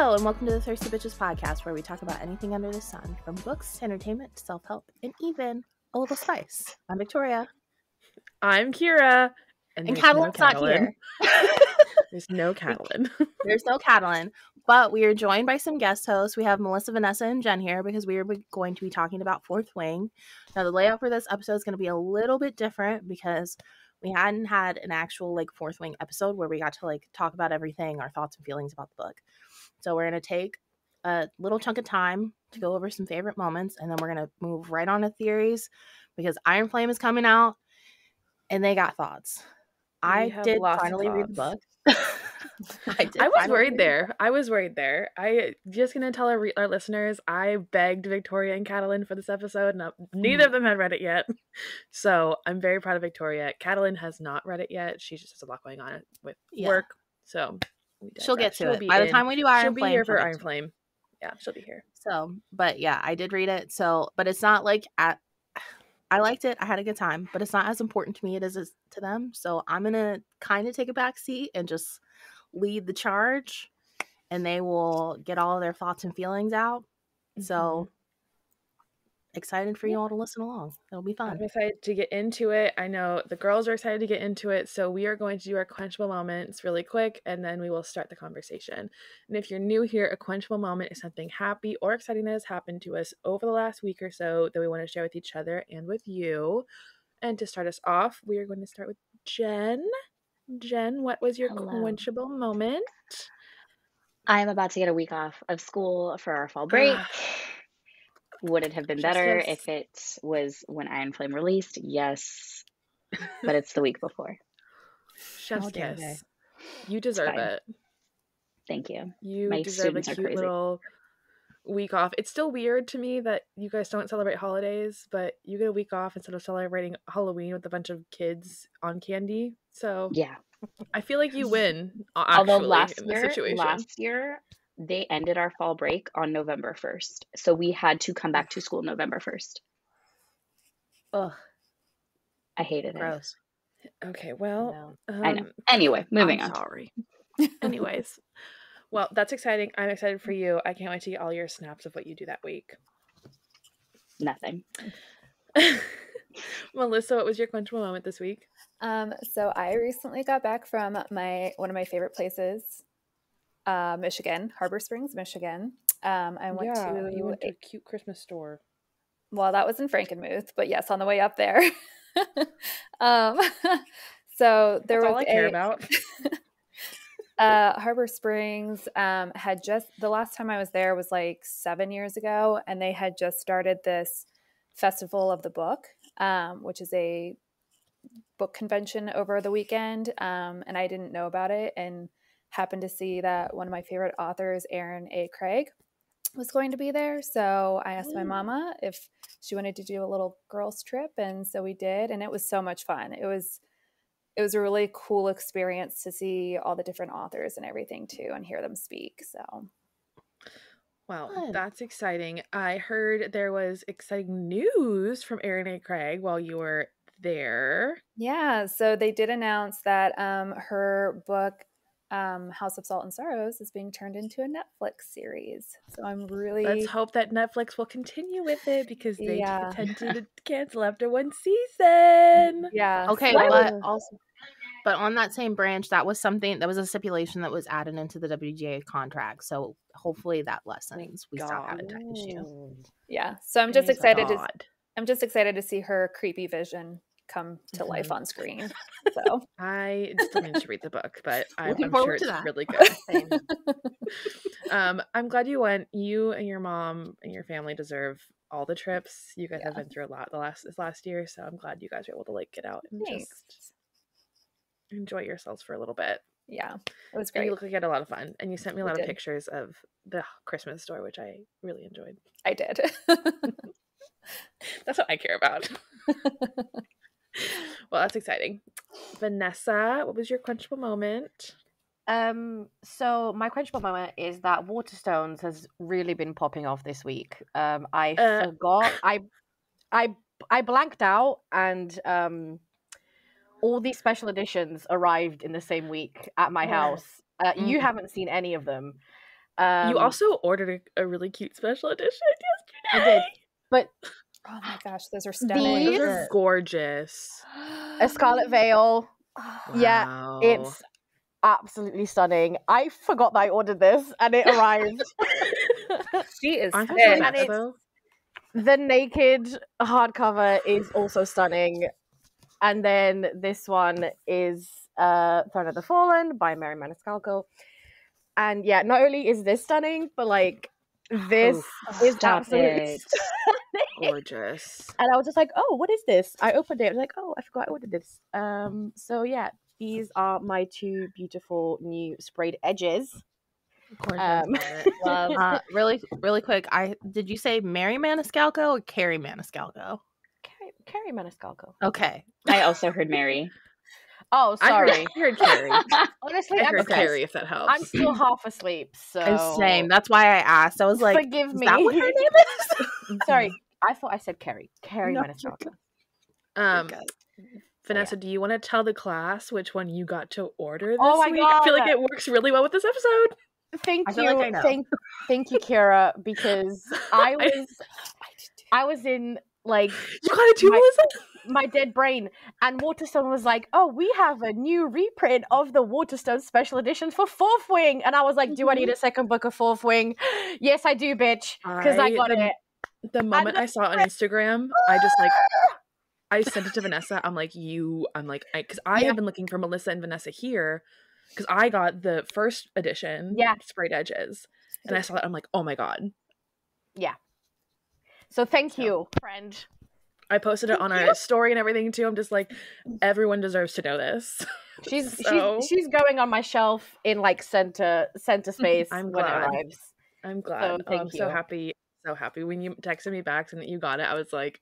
Hello, and welcome to the Thirsty Bitches podcast, where we talk about anything under the sun, from books, entertainment, self-help, and even a little spice. I'm Victoria. I'm Kiara. And Catalin's not here. There's no Catalin. There's no Catalin, but we are joined by some guest hosts. We have Melissa, Vanessa, and Jen here because we are going to be talking about Fourth Wing. Now, the layout for this episode is going to be a little bit different because we hadn't had an actual Fourth Wing episode where we got to talk about everything, our thoughts and feelings about the book. So we're going to take a little chunk of time to go over some favorite moments, and then we're going to move right on to theories because Iron Flame is coming out and they got thoughts. I did finally read the book. I was worried there. I just going to tell our listeners, I begged Victoria and Catalin for this episode, and neither of them had read it yet. So I'm very proud of Victoria. Catalin has not read it yet. She just has a lot going on with work. So she'll get to it. By the time we do Iron Flame, she'll be here for Iron Flame. Yeah, she'll be here. So, but yeah, I did read it. So, but it's not I liked it. I had a good time, but it's not as important to me as it is to them. So I'm going to kind of take a back seat and just lead the charge, and they will get all of their thoughts and feelings out. So excited for you all to listen along. It'll be fun. I'm excited to get into it. I know the girls are excited to get into it. So we are going to do our quenchable moments really quick, and then we will start the conversation. And if you're new here, a quenchable moment is something happy or exciting that has happened to us over the last week or so that we want to share with each other and with you. And to start us off, we are going to start with Jen. Jen, what was your quenchable moment? I'm about to get a week off of school for our fall break. Would it have been better if it was when Iron Flame released? Yes. But it's the week before. Chef's kiss. You deserve it. Thank you. You deserve a cute little week off. It's still weird to me that you guys don't celebrate holidays, but you get a week off instead of celebrating Halloween with a bunch of kids on candy. So yeah, I feel like you win. Although last year they ended our fall break on November 1st. So we had to come back to school November 1st. Ugh. I hated Gross. it. Okay, well. I know. Anyway, moving on. Sorry. Anyways. Well, that's exciting. I'm excited for you. I can't wait to get all your snaps of what you do that week. Nothing. Melissa, what was your quenchable moment this week? So I recently got back from one of my favorite places, Michigan, Harbor Springs, Michigan. I went to a cute Christmas store. Well, that was in Frankenmuth, but yes, on the way up there. So there was all I care about. Harbor Springs had just, the last time I was there was 7 years ago, and they had just started this Festival of the Book, which is a book convention over the weekend, and I didn't know about it, and happened to see that one of my favorite authors, Erin A. Craig, was going to be there. So I asked my mama if she wanted to do a little girls trip, and so we did, and it was so much fun. It was a really cool experience to see all the different authors and everything too, and hear them speak. So, well, that's exciting. I heard there was exciting news from Erin A. Craig while you were there. Yeah, so they did announce that her book, House of Salt and Sorrows, is being turned into a Netflix series. So let's hope that Netflix will continue with it, because they tend to cancel after one season. Yeah. Okay, but on that same branch, that was a stipulation that was added into the WGA contract. So hopefully that lessens. We stop having that issue. Yeah. So I'm just excited to see her creepy vision come to life on screen. So I still need to read the book, but I'm sure it's really good. I'm glad you went. You and your mom and your family deserve all the trips. You guys have been through a lot this last year, so I'm glad you guys were able to get out and just enjoy yourselves for a little bit. Yeah, it was great. And you look like you had a lot of fun, and you sent me a lot of pictures of the Christmas store, which I really enjoyed. I did. That's what I care about. Well, that's exciting. Vanessa, what was your quenchable moment? So my quenchable moment is that Waterstones has really been popping off this week. I forgot. I blanked out, and all these special editions arrived in the same week at my house. You haven't seen any of them. You also ordered a really cute special edition yesterday. I did, but Oh my gosh, those are stunning. Those are gorgeous. A Scarlet Veil. Wow. Yeah, it's absolutely stunning. I forgot that I ordered this and it arrived. She is Aren't those sick. really And nice, it's though? the naked hardcover is also stunning. And then this one is Throne of the Fallen by Mary Maniscalco. And yeah, not only is this stunning, but like this is Stop absolutely it. Gorgeous. And I was just like, oh, what is this? I opened it. I was like, oh, I forgot I ordered this. So yeah, these are my two beautiful new sprayed edges. Love. Really quick. Did you say Mary Maniscalco or Carrie Maniscalco? Carrie Maniscalco. Okay. I also heard Mary. Oh, sorry. I heard Carrie. Honestly, I I'm heard stressed. Carrie, if that helps. I'm still half asleep, so Same. That's why I asked. I was like, forgive me. Is that what her name is? Sorry, I thought I said Carrie. Carrie No, Maniscalco. Vanessa, do you want to tell the class which one you got to order this Oh my week? I feel God. like it works really well with this episode. Thank I you, feel like I know. thank you, Kiara, because I was in like You got it too, Melissa? my dead brain, and Waterstone was like, "Oh, we have a new reprint of the Waterstone special editions for Fourth Wing," and I was like, "Do I need a second book of Fourth Wing?" Yes, I do, bitch, because I got it. The moment I saw it on Instagram, I just like. I sent it to Vanessa. I'm like, because I have been looking for Melissa and Vanessa here because I got the first edition sprayed edges, and I saw that. I'm like, oh my God. Yeah. So thank you, friend. I posted it on our story and everything too. I'm just like, everyone deserves to know this. She's going on my shelf in like center space I'm when glad. it arrives. I'm glad. So I'm thank you. so happy when you texted me back and that you got it. I was like,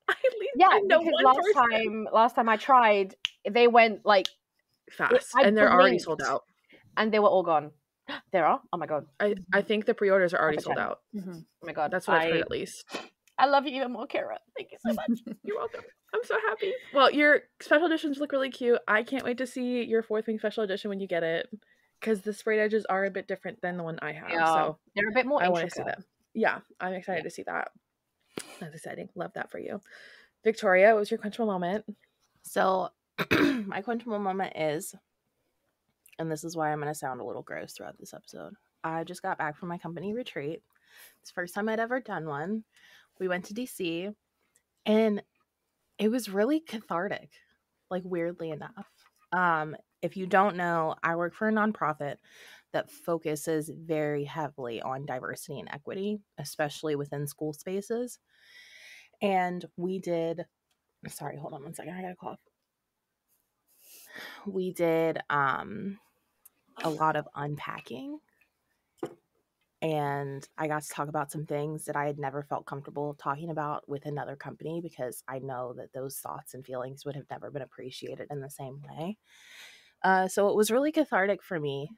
because last time I tried, they went like fast, and they're already sold out, and they were all gone. There are. Oh my God. I think the pre-orders are already sold out. Mm-hmm. Oh my God, that's what I've heard at least. I love you even more, Kiara. Thank you so much. You're welcome. I'm so happy. Well, your special editions look really cute. I can't wait to see your Fourth Wing special edition when you get it, because the sprayed edges are a bit different than the one I have. Yeah, so they're a bit more intricate. I want to see them. Yeah, I'm excited to see that. That's exciting. Love that for you. Victoria, what was your quenchable moment? So my quenchable moment is, and this is why I'm going to sound a little gross throughout this episode, I just got back from my company retreat. It's the first time I'd ever done one. We went to DC, and it was really cathartic, like weirdly enough. If you don't know, I work for a nonprofit that focuses very heavily on diversity and equity, especially within school spaces. And we did, sorry, hold on one second, I got a cough. We did a lot of unpacking, and I got to talk about some things that I had never felt comfortable talking about with another company, because I know that those thoughts and feelings would have never been appreciated in the same way. So it was really cathartic for me,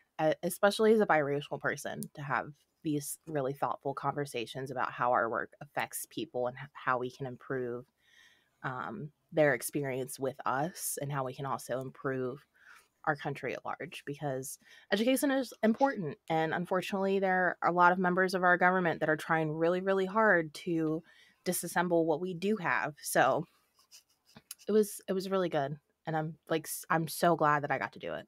especially as a biracial person, to have these really thoughtful conversations about how our work affects people and how we can improve their experience with us, and how we can also improve our country at large, because education is important. And unfortunately, there are a lot of members of our government that are trying really, really hard to disassemble what we do have. So it was really good. And I'm so glad that I got to do it.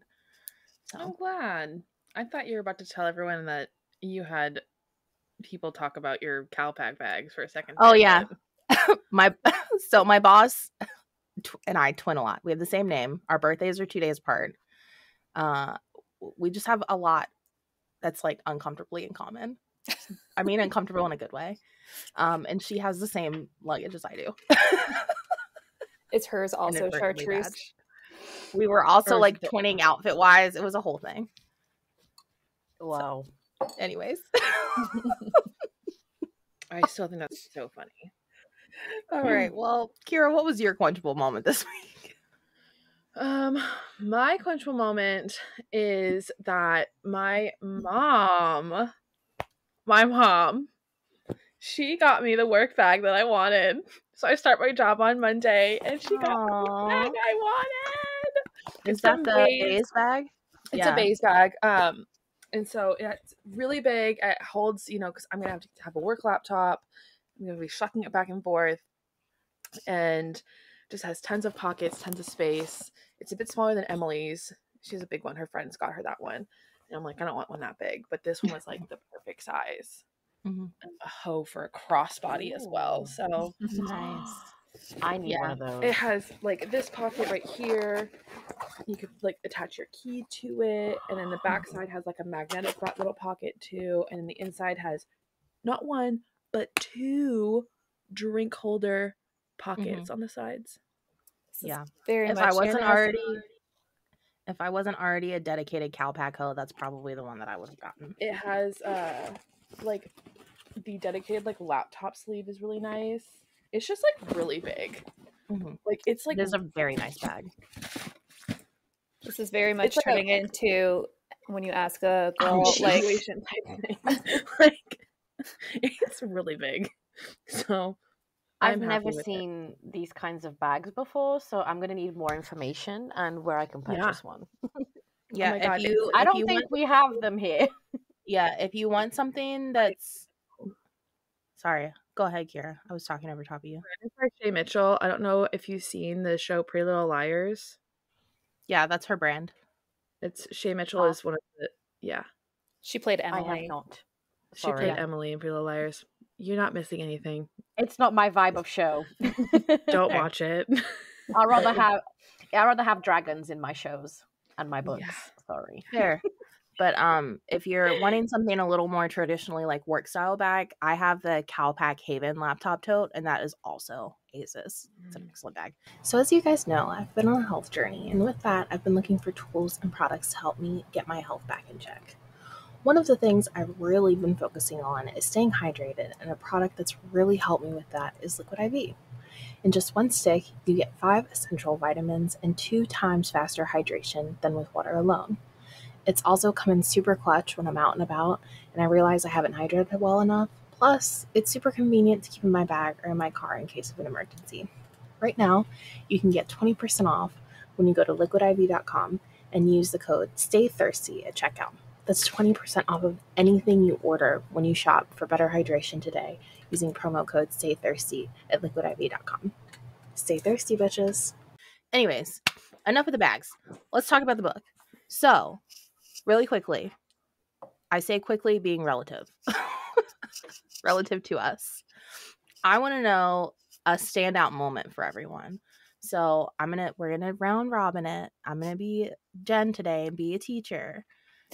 So. I'm glad. I thought you were about to tell everyone that you had people talk about your CalPAC bags for a second. Oh yeah. my boss and I twin a lot. We have the same name. Our birthdays are 2 days apart. We just have a lot that's like uncomfortably in common. I mean, uncomfortable in a good way. And she has the same luggage as I do. Is hers also chartreuse? We were also like twinning outfit wise. It was a whole thing. Wow. So, anyways. I still think that's so funny. All right. Well, Kiara, what was your quenchable moment this week? My quenchable moment is that my mom, she got me the work bag that I wanted. So I start my job on Monday, and she got me the bag I wanted. Is that the Baze bag? It's a Baze bag. And so it's really big. It holds, because I'm going to have a work laptop. I'm going to be shucking it back and forth. And just has tons of pockets, tons of space. It's a bit smaller than Emily's. She has a big one. Her friends got her that one. And I'm like, I don't want one that big. But this one was like the perfect size. Mm-hmm. A hoe for a crossbody as well. So Nice. I need one of those. It has like this pocket right here. You could like attach your key to it, and then the back side has like a magnetic little pocket too, and then the inside has not one but 2 drink holder pockets on the sides. Yeah, very if much. I wasn't already a dedicated Calpac hoe, that's probably the one that I would have gotten. It has like the dedicated like laptop sleeve is really nice. It's just like really big. Mm-hmm. Like it's like There's a very nice bag. This is very much turning into when you ask a girl like type thing. Like it's really big. So I've never seen these kinds of bags before, so I'm gonna need more information and where I can purchase one. Yeah, oh my God, I don't think we have them here. Yeah, if you want something that's sorry, go ahead, Kiara. I was talking over top of you. By Shay Mitchell. I don't know if you've seen the show Pretty Little Liars. Yeah, that's her brand. It's Shay Mitchell is one of the She played Emily. I have not. She played Emily in Pretty Little Liars. You're not missing anything. It's not my vibe of show. Don't watch it. I'd rather have dragons in my shows and my books. Yeah. Sorry. Fair. But if you're wanting something a little more traditionally like work style bag, I have the Calpac Haven laptop tote, and that is also aces. It's an excellent bag. So as you guys know, I've been on a health journey, and with that, I've been looking for tools and products to help me get my health back in check. One of the things I've really been focusing on is staying hydrated, and a product that's really helped me with that is Liquid IV. In just one stick, you get 5 essential vitamins and 2 times faster hydration than with water alone. It's also come in super clutch when I'm out and about, and I realize I haven't hydrated well enough. Plus, it's super convenient to keep in my bag or in my car in case of an emergency. Right now, you can get 20% off when you go to liquidiv.com and use the code STAYTHIRSTY at checkout. That's 20% off of anything you order when you shop for better hydration today using promo code STAYTHIRSTY at liquidiv.com. Stay thirsty, bitches. Anyways, enough of the bags. Let's talk about the book. So, really quickly, I say quickly being relative, relative to us. I want to know a standout moment for everyone. So we're gonna round robin it. I'm gonna be Jen today and be a teacher,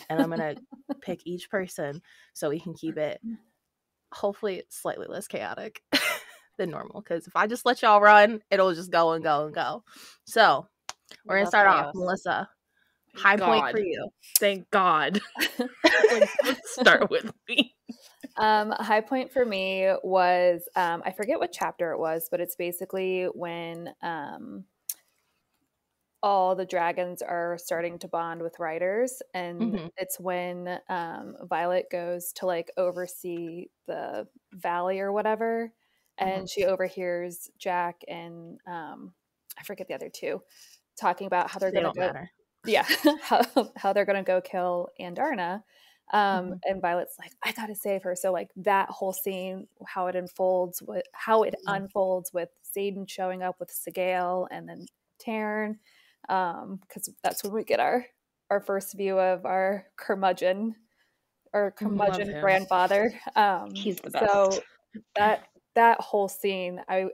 and I'm gonna pick each person so we can keep it hopefully slightly less chaotic than normal. Because if I just let y'all run, it'll just go and go and go. So we're gonna start off, Melissa. High point for you. Thank God. Let's start with me. High point for me was I forget what chapter it was, but it's basically when all the dragons are starting to bond with riders, and it's when Violet goes to like oversee the valley or whatever, and she overhears Jack and I forget the other two talking about how they're going to go. Matter. Yeah, how they're going to go kill Andarna. And Violet's like, I gotta save her. So like that whole scene, how it unfolds with Xaden showing up with Sigale and then Taryn, because that's when we get our first view of our curmudgeon grandfather. He's the best. So that whole scene, I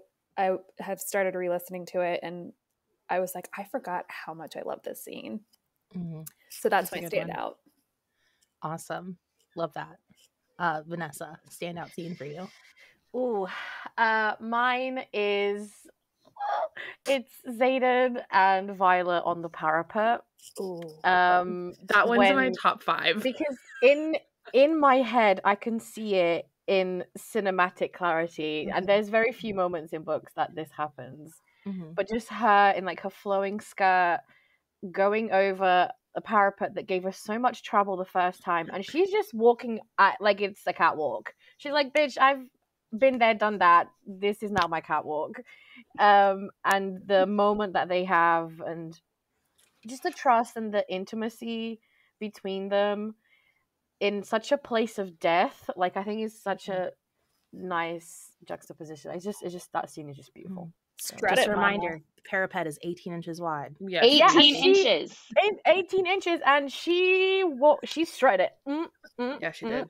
have started re-listening to it, and I was like, I forgot how much I love this scene. So that's my standout. Awesome. Love that. Vanessa, standout scene for you. Ooh, mine is it's Xaden and Violet on the parapet. Ooh. That one's in my top 5. Because in my head I can see it in cinematic clarity, and there's very few moments in books that this happens. But just her in like her flowing skirt going over a parapet that gave her so much trouble the first time, and she's just walking at like it's a catwalk. She's like, bitch, I've been there, done that, this is now my catwalk. And the moment that they have, and just the trust and the intimacy between them, in such a place of death. Like, I think it's such a nice juxtaposition. It's just that scene is just beautiful. Just a reminder, the parapet is 18 inches wide. Yeah. 18 inches. 18 inches, and she shredded it. Yeah, she did.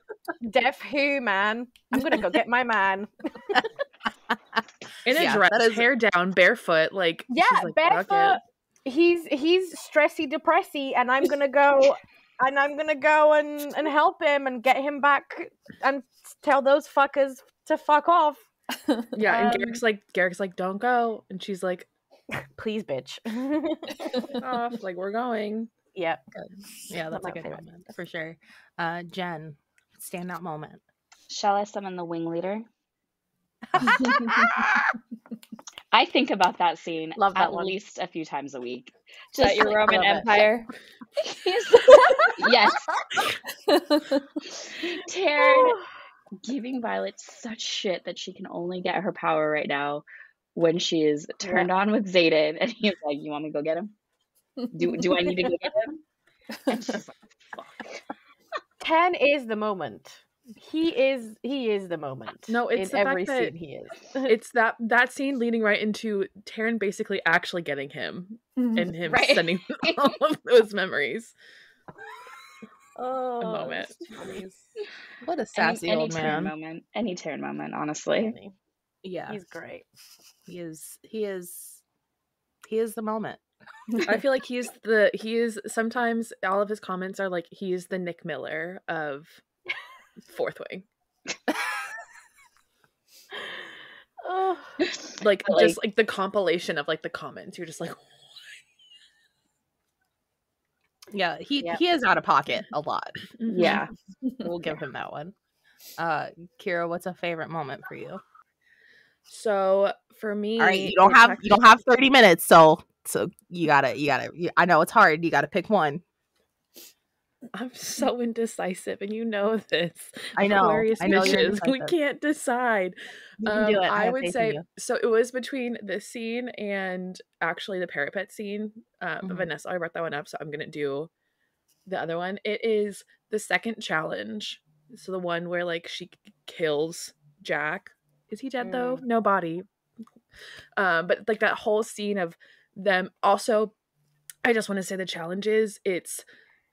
Deaf who, man? I'm gonna go get my man. In a dress, hair down, barefoot, like like, barefoot. He's stressy, depressy, and I'm gonna go and help him and get him back and tell those fuckers to fuck off. Yeah, and Garrick's like, don't go, and she's like, please, bitch. off, like, we're going. Yeah, yeah, that's a good moment for sure. Jen, standout moment. Shall I summon the wing leader? I think about that scene at least a few times a week. Just your Roman Empire. Yes. Taryn giving Violet such shit that she can only get her power right now when she is turned on with Xaden, and he's like, "You want me to go get him? Do I need to go get him?" And she's like, "Fuck." 10 is the moment. He is the moment. No, it's in the every fact scene he is. It's that scene leading right into Taryn basically actually getting him and him sending all of those memories. Oh, a moment. What a sassy old man. Any Taryn moment, honestly. Yeah, he's great. He is the moment. I feel like he is sometimes all of his comments are like he is the Nick Miller of Fourth Wing. Like just like the compilation of like the comments, you're just like, yeah, he is out of pocket a lot. Yeah. We'll give him that one. Kiara, what's a favorite moment for you? So for me, all right, you don't have 30 minutes, so you gotta I know it's hard, you gotta pick one. I'm so indecisive, and you know this. I know. Aquarius bitches. We can't decide. You can do it. I would say so. It was between this scene and actually the parapet scene. Vanessa, I brought that one up, so I'm gonna do the other one. It is the second challenge. So the one where like she kills Jack. Is he dead though? No body. But like that whole scene of them. Also, I just want to say the challenges. It's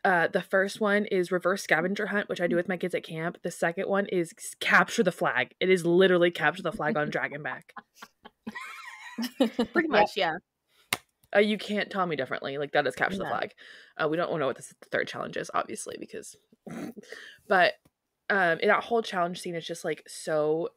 the first one is reverse scavenger hunt, which I do with my kids at camp. The second one is capture the flag. It is literally capture the flag on Dragonback. Pretty much, yeah. You can't tell me differently. Like that is capture the flag. We don't know what the third challenge is, obviously, because. But that whole challenge scene is just like so.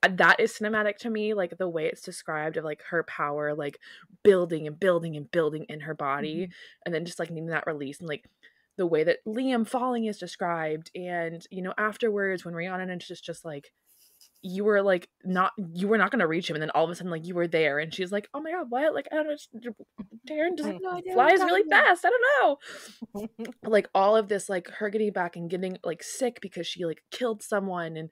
That is cinematic to me, like the way it's described of like her power, like building and building and building in her body, and then just like needing that release, and like the way that Liam falling is described, and you know afterwards when Rhiannon is just like you were not going to reach him, and then all of a sudden like you were there, and she's like, oh my god, what? Like I don't know, Taryn just flies really fast. I don't know. Like all of this, like her getting back and getting like sick because she like killed someone, and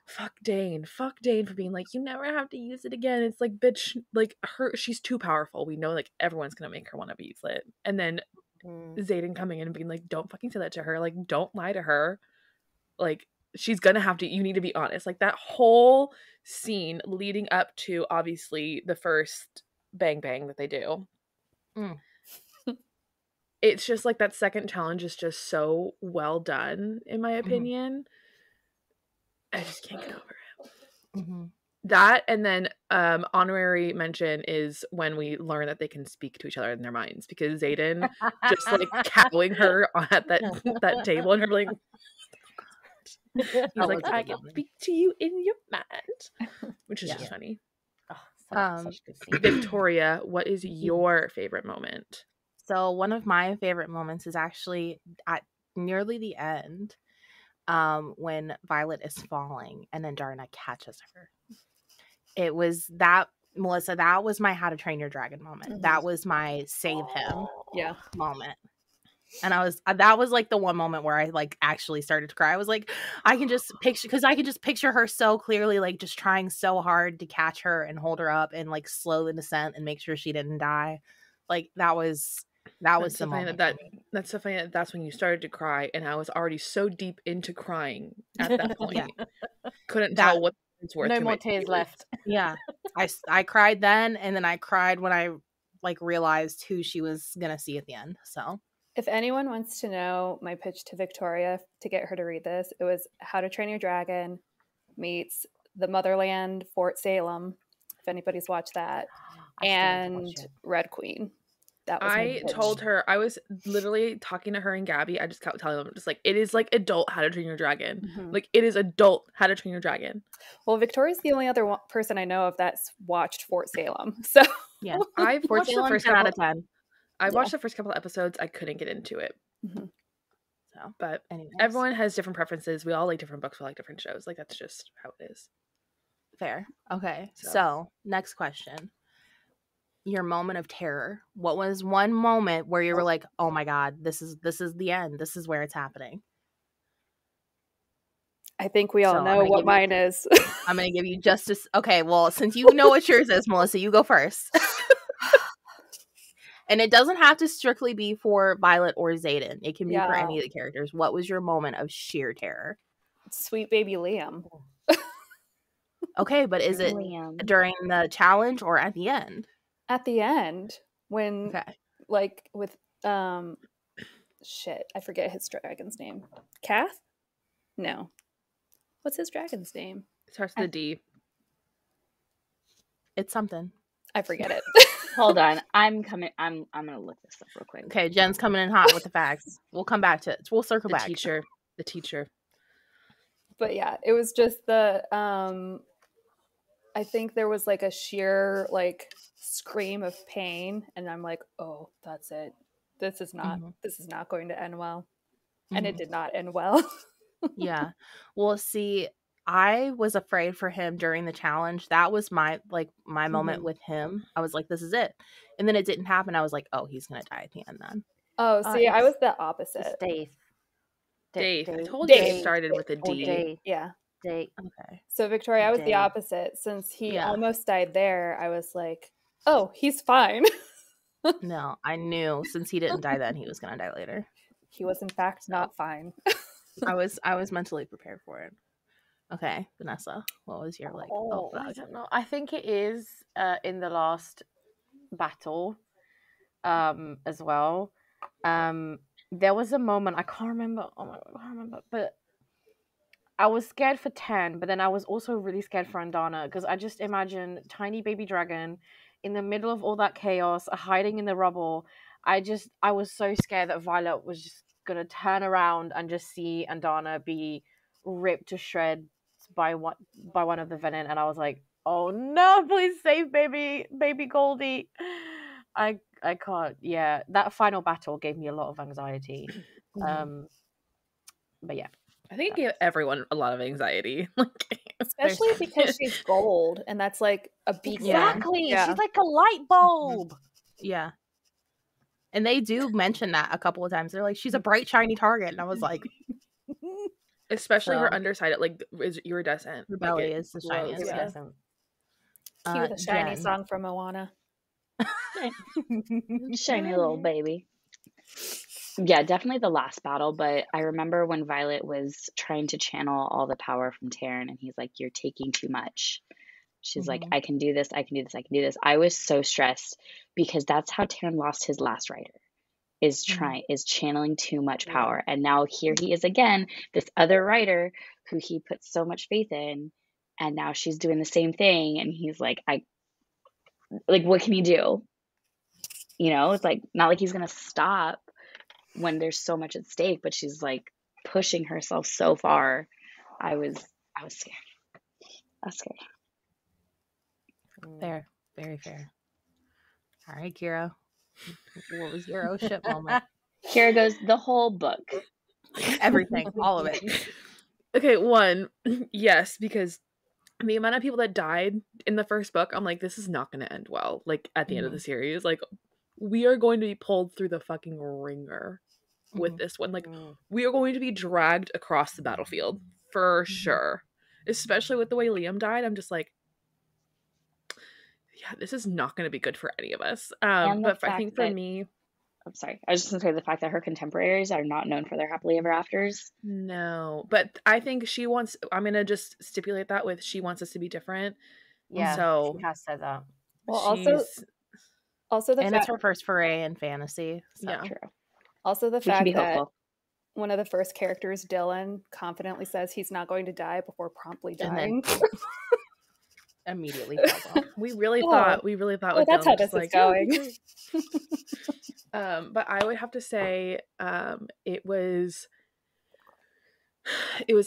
fuck Dane for being like, you never have to use it again. It's like, bitch, like she's too powerful. We know like everyone's gonna make her want to use it. And then Xaden coming in and being like, don't fucking say that to her. Like, don't lie to her. Like, she's gonna have to, you need to be honest. Like that whole scene leading up to obviously the first bang that they do. It's just like that second challenge is just so well done, in my opinion. I just can't get over it. That, and then honorary mention is when we learn that they can speak to each other in their minds, because Xaden just like cowing her at that table, and her like he's like, I can speak to you in your mind, which is just funny. Such good scene. Victoria, what is your favorite moment? So one of my favorite moments is actually at nearly the end. When Violet is falling and then Darna catches her. It was that, Melissa, that was my How to Train Your Dragon moment. That was my save him moment. And that was like the one moment where I like actually started to cry. I was like, I can just picture her so clearly, like just trying so hard to catch her and hold her up and like slow the descent and make sure she didn't die. Like that was That was That's the so funny moment. that's so funny that's when you started to cry, and I was already so deep into crying at that point. Yeah. Couldn't tell what was worth No to more my tears left. Yeah. I cried then, and then I cried when I like realized who she was gonna see at the end. So If anyone wants to know my pitch to Victoria to get her to read this, it was How to Train Your Dragon meets The Motherland Fort Salem, if anybody's watched that, I still need to and watch it. Red Queen. That was my I pitch. told her, I was literally talking to her and Gabby. I just kept telling them, just like, it is like adult How to Train Your Dragon. Mhm. Like, it is adult How to Train Your Dragon. Well, Victoria's the only other person I know of that's watched Fort Salem. So yeah, I've Fort watched the Salem, first 10 out couple. of 10. I Yeah. watched the first couple of episodes. I couldn't get into it. Mhm. So, But anyways, everyone has different preferences. We all like different books. We like different shows. Like, that's just how it is. fair. Okay, So. so next question. Your moment of terror. What was one moment where you were like, "Oh my god, this is the end. This is where it's happening." I think we all So, I'm know gonna what give you- mine is. I'm gonna give you justice. Okay, well, since you know what yours is, Melissa, you go first. And it doesn't have to strictly be for Violet or Xaden. It can be for Yeah. any of the characters. What was your moment of sheer terror? Sweet baby Liam. Okay, but is it Liam. during the challenge or at the end? At the end, when Okay. like with shit, I forget his dragon's name. Kath? No. What's his dragon's name? It starts with a D. It's something. I forget it. Hold on. I'm gonna look this up real quick. Okay, Jen's coming in hot with the facts. We'll come back to it. We'll circle The back. teacher. But yeah, it was just the I think there was like a sheer like scream of pain, and I'm like, oh, that's it. This is not going to end well. And it did not end well. Yeah. Well, see, I was afraid for him during the challenge. That was my moment with him. I was like, this is it. And then it didn't happen. I was like, oh, he's gonna die at the end then. Oh, see, I it's- was the opposite. It's Dave. Dave. I told you it started with a Or D. Dave. Yeah. Dave. Okay. So Victoria, I was the Dave. opposite. Since he Yeah. almost died there, I was like, oh, he's fine. No, I knew since he didn't die then, he was gonna die later. He was in fact not fine. I was mentally prepared for it. Okay, Vanessa, what was your like? Oh, I don't know. I think it is in the last battle as well. There was a moment, I can't remember. Oh my god, I can't remember. But I was scared for 10, but then I was also really scared for Andana because I just imagine tiny baby dragon in the middle of all that chaos, hiding in the rubble. I was so scared that Violet was just gonna turn around and just see Andana be ripped to shreds by one of the venom, and I was like, oh no, please save baby Goldie. I can't. Yeah, that final battle gave me a lot of anxiety. But yeah, I think it gave everyone a lot of anxiety. Especially because she's gold, and that's like a beacon. exactly. Yeah. She's like a light bulb. Yeah. And they do mention that a couple of times. They're like, she's a bright, shiny target. And I was like, Especially her So- underside, like, is iridescent. her Like, belly it is the glows. shiniest. Yeah. Cue the shiny Jen. song from Moana. Shiny little baby. Yeah, definitely the last battle, but I remember when Violet was trying to channel all the power from Taryn, and he's like, you're taking too much. She's like, I can do this, I can do this, I can do this. I was so stressed because that's how Taryn lost his last rider, is channeling too much power. And now here he is again, this other rider who he put so much faith in, and now she's doing the same thing, and he's like, what can he do? You know, it's like not like he's gonna stop when there's so much at stake, but she's like pushing herself so far. I was scared. I was scared. Fair. Very fair. All right, Kira. What was your oh shit moment? Here goes the whole book. Everything. All of it. Okay, one, yes, because the amount of people that died in the first book, I'm like, this is not going to end well. Like, at the end of the series, like, we are going to be pulled through the fucking ringer with this one. Like, we are going to be dragged across the battlefield for sure. Especially with the way Liam died, I'm just like, yeah, this is not going to be good for any of us. And the But I fact think for that- me, I'm sorry. I was just going to say the fact that her contemporaries are not known for their happily ever afters. No, but I think she wants, I'm going to just stipulate that with she wants us to be different. Yeah, So she has said that. Well, she's, also the And fact, it's her first foray in fantasy. So. yeah. True. also the We can be fact that hopeful. one of the first characters, Dylan, confidently says he's not going to die before promptly And then dying. immediately falls off. We really Oh. thought with That's Dylan, how just this is like, "Yeah, going." okay." But I would have to say it was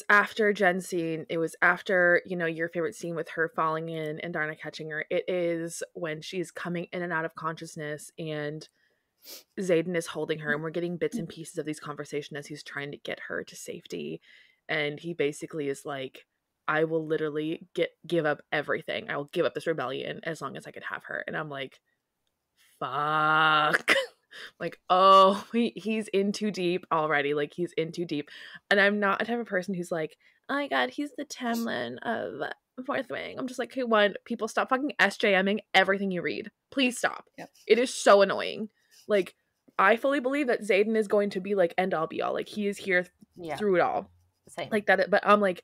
after Jen's scene. It was after, your favorite scene with her falling in and Darna catching her. It is when she's coming in and out of consciousness and Xaden is holding her, and we're getting bits and pieces of these conversations as he's trying to get her to safety. And he basically is like, I will literally give up everything. I will give up this rebellion as long as I could have her. And I'm like, fuck. Like, oh, he's in too deep already. Like, he's in too deep. And I'm not a type of person who's like, oh my god, he's the Tamlin of Fourth Wing. I'm just like, okay, one, people stop fucking SJMing everything you read. Please stop. Yep. It is so annoying. Like, I fully believe that Xaden is going to be like end all be all. Like, he is here through it all. Same. Like that. But I'm like,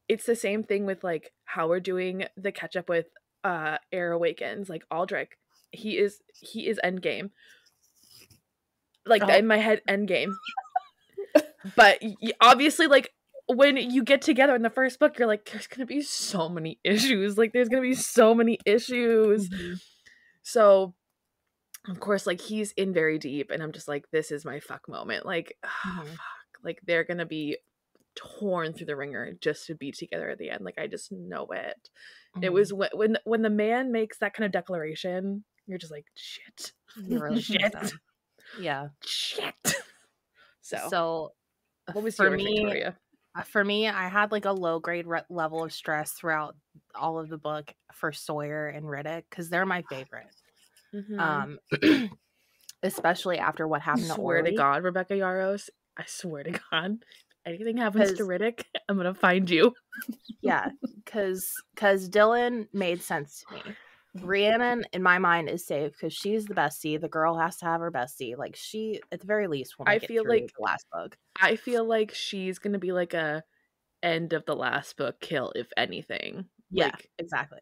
it's the same thing with like how we're doing the catch up with Air Awakens. Like Aldrich, he is endgame. Like in my head, endgame. But obviously, like when you get together in the first book, you're like, there's gonna be so many issues. Like there's gonna be so many issues. Mm-hmm. So of course, like he's in very deep, and I'm just like, this is my fuck moment. Like, fuck. Like they're gonna be torn through the ringer just to be together at the end. Like I just know it. It was when the man makes that kind of declaration, you're just like, shit. You're really shit. Yeah. Shit. So what was for yours, me, Victoria? For me, I had like a low grade level of stress throughout all of the book for Sawyer and Riddick because they're my favorite. Mm-hmm. Especially after what happened to swear Orly. to God, Rebecca Yarros, I swear to God, anything happens to Riddick, I'm gonna find you. Yeah, because Dylan made sense to me. Rhiannon, in my mind, is safe because she's the bestie. The girl has to have her bestie. Like she, at the very least, will make it through the last book. I feel like she's gonna be like a end of the last book kill, if anything. Yeah, like, exactly.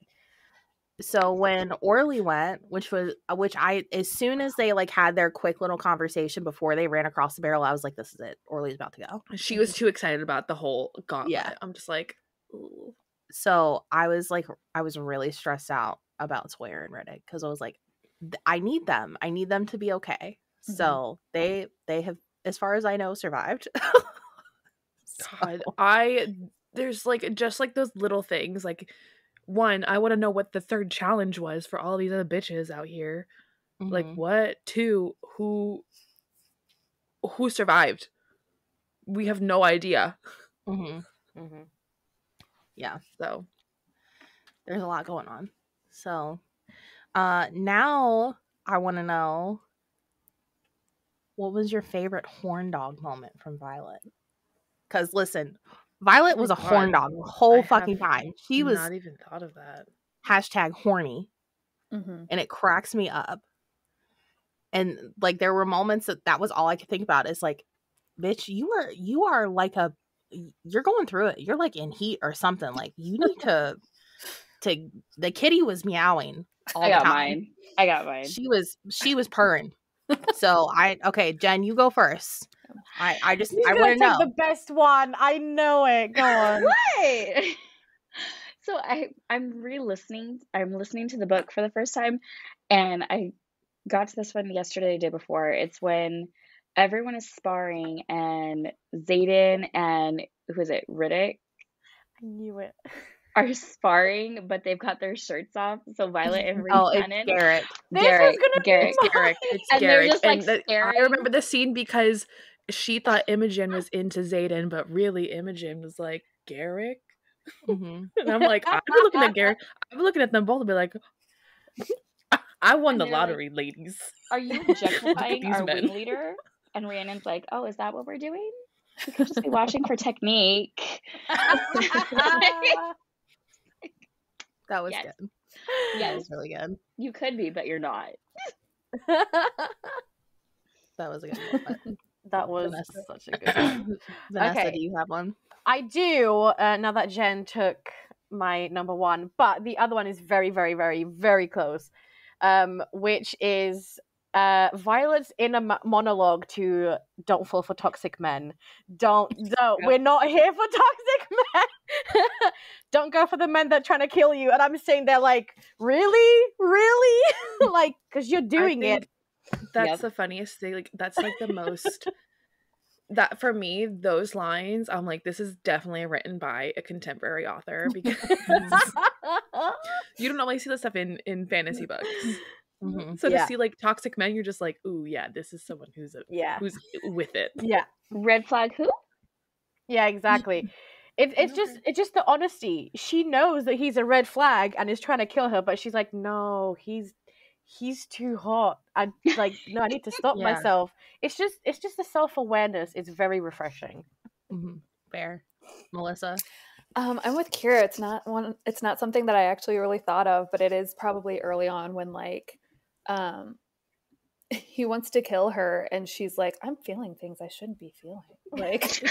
So when Orly went, which I, as soon as they like had their quick little conversation before they ran across the barrel, I was like, this is it. Orly's about to go. She was too excited about the whole gauntlet. Yeah. I'm just like, ooh. So I was really stressed out about Sawyer and Riddick because I was like, I need them to be okay. Mm-hmm. So they have, as far as I know, survived. God, there's like just like those little things. Like, one, I want to know what the third challenge was for all these other bitches out here. Mm-hmm. Like, what? Two, who survived? We have no idea. Mm-hmm. Mm-hmm. Yeah. So there's a lot going on. So now I want to know, what was your favorite horn dog moment from Violet? Because listen, Violet was a horn dog the whole fucking time. She was not even thought of that. #horny. Mm-hmm. And it cracks me up. And like there were moments that was all I could think about is like, bitch, you are like you're going through it. You're like in heat or something. Like you need to the kitty was meowing all the time. I got mine. She was purring. So okay, Jen, you go first. I want to know the best one. I know it. Go on. Right. So I'm re-listening. I'm listening to the book for the first time, and I got to this one yesterday, the day before. It's when everyone is sparring, and Xaden and who is it, Riddick? I knew it. Are sparring, but they've got their shirts off. So Violet and Rhiannon. It's Garrett. It's Garrett. Just, like, I remember the scene because she thought Imogen was into Xaden, but really Imogen was like, Garrick? Mm-hmm. And I'm like, I'd be looking at Garrick. I'd be looking at them both and be like, I won the lottery, like, ladies. Are you objectifying our wing leader? And Rhiannon's like, oh, is that what we're doing? We could just be watching for technique. That was good. Yeah, that was really good. You could be, but you're not. That was a good one. That was Vanessa. such a good one. Vanessa, Okay. do you have one? I do, now that Jen took my number one, but the other one is very, very, very, very close, which is Violet's inner monologue to "Don't fall for toxic men. Don't. We're not here for toxic men. Don't go for the men that are trying to kill you." And I'm sitting there like, really, like, because you're doing it. That's the funniest thing. Like, that's like the most. That for me, those lines, I'm like, this is definitely written by a contemporary author, because you don't normally see this stuff in fantasy books. Mm-hmm. So to see like toxic men, you're just like, ooh, yeah, this is someone who's who's with it. Yeah. Red flag who? Yeah, exactly. It's just the honesty. She knows that he's a red flag and is trying to kill her, but she's like, no, he's too hot. I like, no, I need to stop myself. It's just the self-awareness. It's very refreshing. Mm-hmm. Fair. Melissa? I'm with Kiara. It's not something that I actually really thought of, but it is probably early on when like he wants to kill her and she's like, I'm feeling things I shouldn't be feeling. Like,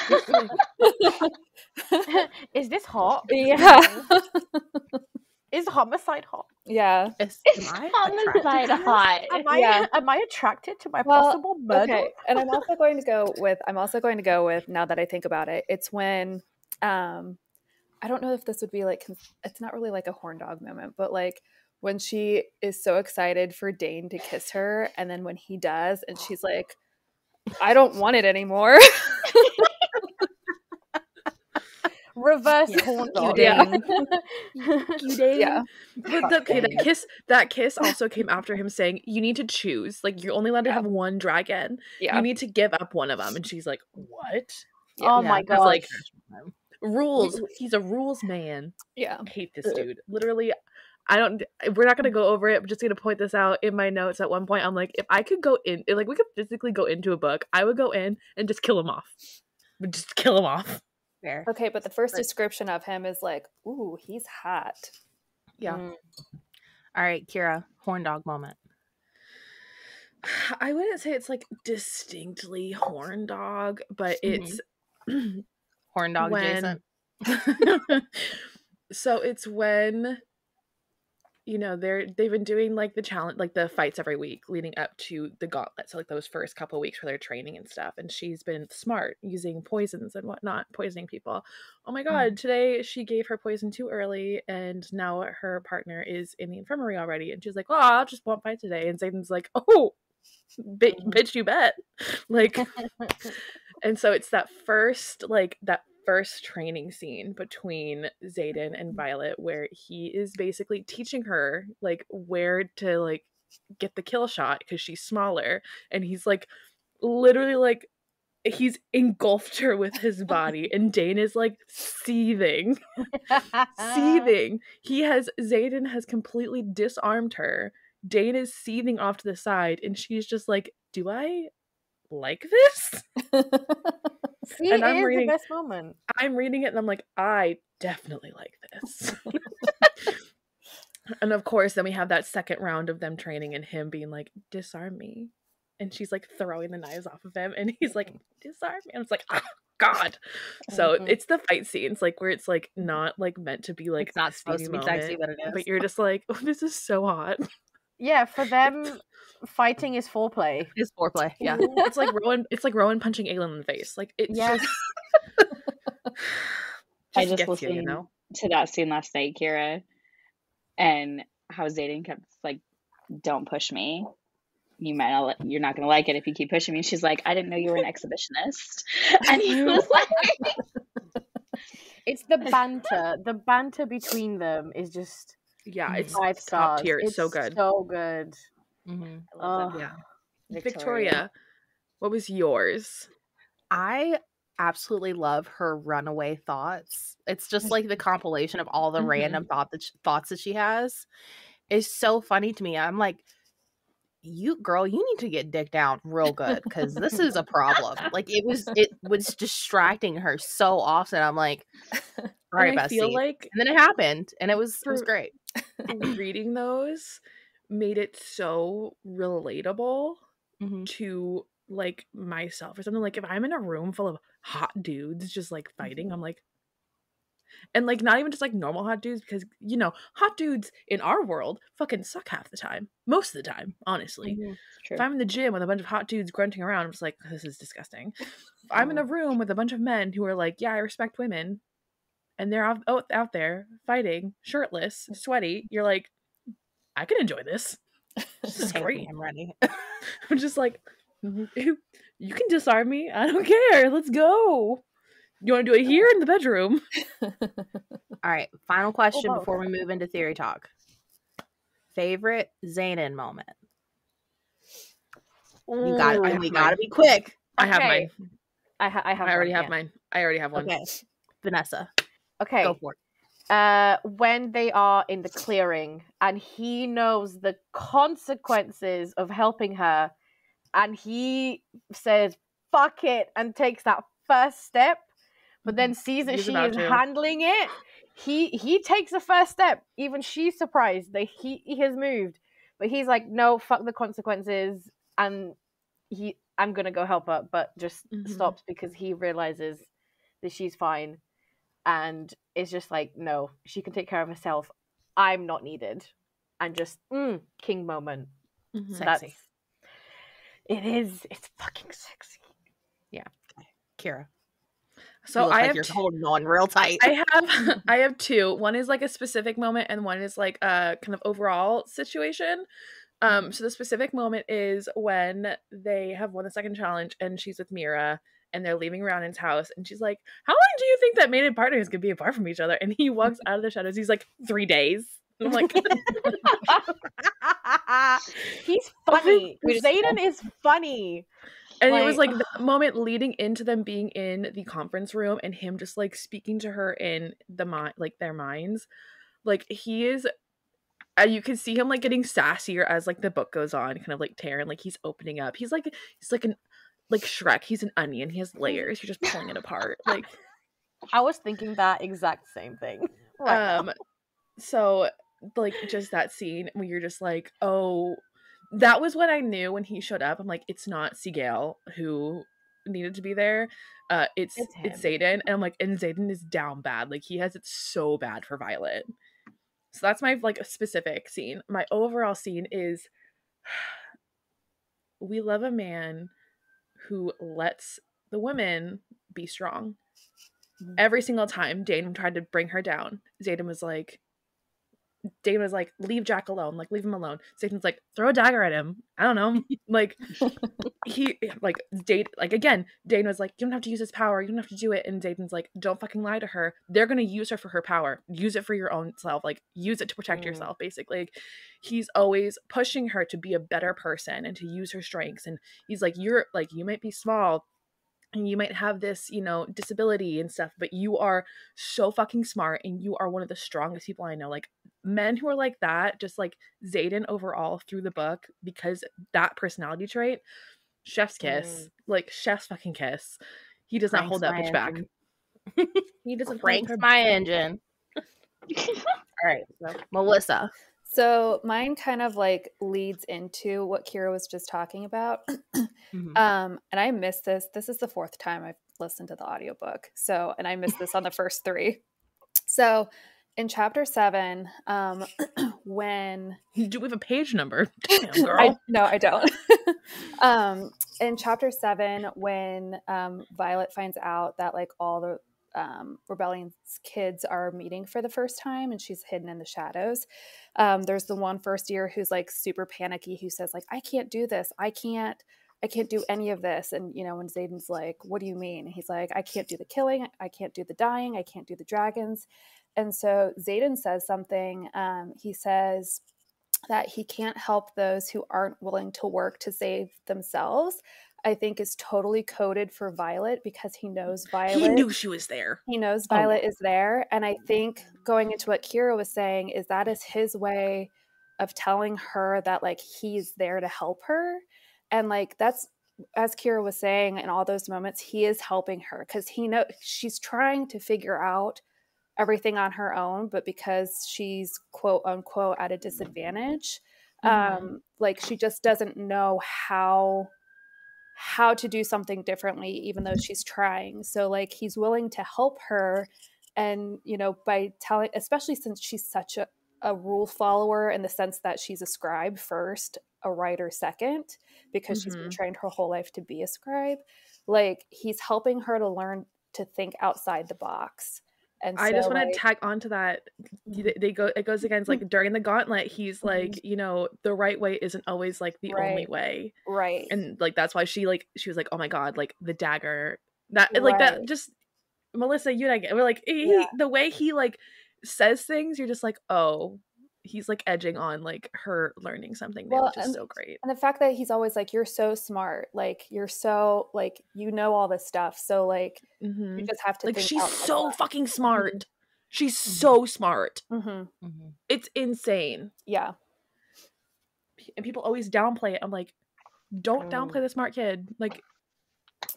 is this hot? Yeah. Is homicide hot? Yeah. Is homicide hot? Am I attracted to my possible murder? Okay. And I'm also going to go with, now that I think about it, it's when I don't know if this would be like, it's not really like a horn dog moment, but like when she is so excited for Dane to kiss her, and then when he does, and she's like, I don't want it anymore. Reverse horn dog. Dane. Yeah. But that kiss also came after him saying, you need to choose. Like, you're only allowed to have one dragon. Yeah. You need to give up one of them. And she's like, what? Oh my god. Like, rules. He's a rules man. Yeah. I hate this dude. Literally, we're not gonna go over it. I'm just gonna point this out in my notes. At one point, I'm like, if I could go in, like, we could physically go into a book, I would go in and just kill him off. Just kill him off. Fair. Okay, but the first description of him is like, ooh, he's hot. Yeah. All right, Kiara, horn dog moment. I wouldn't say it's like distinctly horn dog, but it's horn dog adjacent. So it's when, you know, they've been doing like the challenge, like the fights every week leading up to the gauntlet. So like those first couple weeks where they're training and stuff, and she's been smart using poisons and whatnot, poisoning people. Oh my god, today she gave her poison too early, and now her partner is in the infirmary already, and she's like, oh, I just won't fight today. And Xaden's like, oh, bitch, you bet. Like, and so it's that first training scene between Xaden and Violet where he is basically teaching her like where to like get the kill shot because she's smaller, and he's like literally like he's engulfed her with his body, and Dane is like seething. Xaden has completely disarmed her. Dane is seething off to the side, and she's just like, do I like this? See, and I'm reading the best moment. I'm reading it and I'm like, I definitely like this. And of course, then we have that second round of them training and him being like, disarm me. And she's like throwing the knives off of him, and he's like, disarm me. And it's like, oh god. So it's the fight scenes like where it's like not like meant to be like it's not supposed to be sexy, but it is. But you're just like, oh, this is so hot. Yeah, for them, fighting is foreplay. It's foreplay. Yeah, it's like Rowan punching Aelin in the face. Like it just I just listened to that scene last night, Kiara, and how Xaden kept like, "Don't push me. You're not gonna like it if you keep pushing me." And she's like, "I didn't know you were an exhibitionist," and he was like, "It's the banter. The banter between them is just." Yeah, it's 5 stars. Top tier. It's so good. So good. I love that. Yeah. Victoria, what was yours? I absolutely love her runaway thoughts. It's just like the compilation of all the random thoughts that she has is so funny to me. I'm like, you need to get dick down real good because this is a problem. Like it was distracting her so often. I'm like, all right, I feel like, and then it happened, and it was great. Reading those made it so relatable to like myself or something. Like if I'm in a room full of hot dudes just like fighting, I'm like, and like not even just like normal hot dudes, because you know hot dudes in our world fucking suck half the time, most of the time, honestly. If I'm in the gym with a bunch of hot dudes grunting around, I'm just like, this is disgusting. If I'm in a room with a bunch of men who are like, yeah, I respect women, and they're out there fighting shirtless, sweaty, you're like, I can enjoy this. This is great. I'm ready. I'm just like, you can disarm me. I don't care. Let's go. You want to do it here in the bedroom? All right. Final question before we move into theory talk. Favorite Xaden moment? You got it. And we got to be quick. I have mine. I already have mine. I already have one. Okay. Vanessa. Okay. Go for it. When they are in the clearing and he knows the consequences of helping her, and he says, fuck it, and takes that first step, but then sees that she is handling it. He takes the first step. Even she's surprised that he has moved. But he's like, no, fuck the consequences, and I'm gonna go help her, but just stops because he realizes that she's fine. And it's just like, no, she can take care of herself. I'm not needed. And just, king moment. Sexy. It's fucking sexy. Yeah. Okay. Kiara. So I have you're holding on real tight. I have two. One is like a specific moment, and one is like a kind of overall situation. So the specific moment is when they have won the second challenge, and she's with Mira, and they're leaving Rhiannon's house, and she's like, how long do you think that mated partners could be apart from each other? And he walks out of the shadows. He's like, 3 days. And I'm like, he's funny. Xaden is funny. And it was like the moment leading into them being in the conference room and him just like speaking to her in the mind, like their minds. Like he is, you can see him like getting sassier as like the book goes on, kind of like Taryn, like he's opening up. He's like an like Shrek. He's an onion. He has layers. You're just pulling it apart. Like I was thinking that exact same thing. So like just that scene where you're just like, oh, that was what I knew when he showed up. I'm like, it's not Seagal who needed to be there. It's Xaden. And I'm like, and Xaden is down bad. Like he has it so bad for Violet. So that's my like specific scene. My overall scene is we love a man who lets the women be strong. Every single time Dane tried to bring her down, Xaden was like, leave Jack alone. Like, leave him alone. Xaden's like, throw a dagger at him. I don't know. Like, Dane was like, you don't have to use his power. You don't have to do it. And Xaden's like, don't fucking lie to her. They're going to use her for her power. Use it for your own self. Like, use it to protect yourself, basically. Like, he's always pushing her to be a better person and to use her strengths. And he's like, you might be small, and you might have this, disability and stuff, but you are so fucking smart, and you are one of the strongest people I know. Like, men who are like that, just like Xaden overall through the book, because that personality trait, chef's kiss. Like, chef's fucking kiss. He does not hold that bitch back. He doesn't crank my engine. All right, so Melissa. So mine kind of like leads into what Kiara was just talking about. And I missed this. This is the 4th time I've listened to the audiobook. So, and I missed this on the first 3. So in chapter 7, when do we have a page number? Damn, girl. No, I don't. In chapter 7, when Violet finds out that like all the Rebellion's kids are meeting for the first time, and she's hidden in the shadows. There's the one first year who's like super panicky, who says like, I can't do this. I can't do any of this. And when Xaden's like, what do you mean? And he's like, I can't do the killing. I can't do the dying. I can't do the dragons. And so Xaden says something. He says that he can't help those who aren't willing to work to save themselves. I think is totally coded for Violet, because he knows Violet. He knew she was there. He knows Violet is there. And I think going into what Kiara was saying is that is his way of telling her that like he's there to help her. And like that's, as Kiara was saying, in all those moments, he is helping her because he knows she's trying to figure out everything on her own, but because she's quote unquote at a disadvantage, like she just doesn't know how how to do something differently, even though she's trying. So like he's willing to help her, and by telling, especially since she's such a rule follower in the sense that she's a scribe first, a writer second, because she's been trained her whole life to be a scribe. Like he's helping her to learn to think outside the box. And I just want to tag onto that. It goes against like during the gauntlet, he's like, the right way isn't always like the only way. Right. And like that's why she was like, oh my god, like the dagger. That like that just Melissa, you and I get, we're like the way he like says things, you're just like, oh, he's like edging on like her learning something new, which is so great. And the fact that he's always like, you're so smart, like you're so like all this stuff, so like you just have to like think she's so fucking smart. She's so smart. It's insane. Yeah. And people always downplay it. I'm like, don't downplay the smart kid. Like,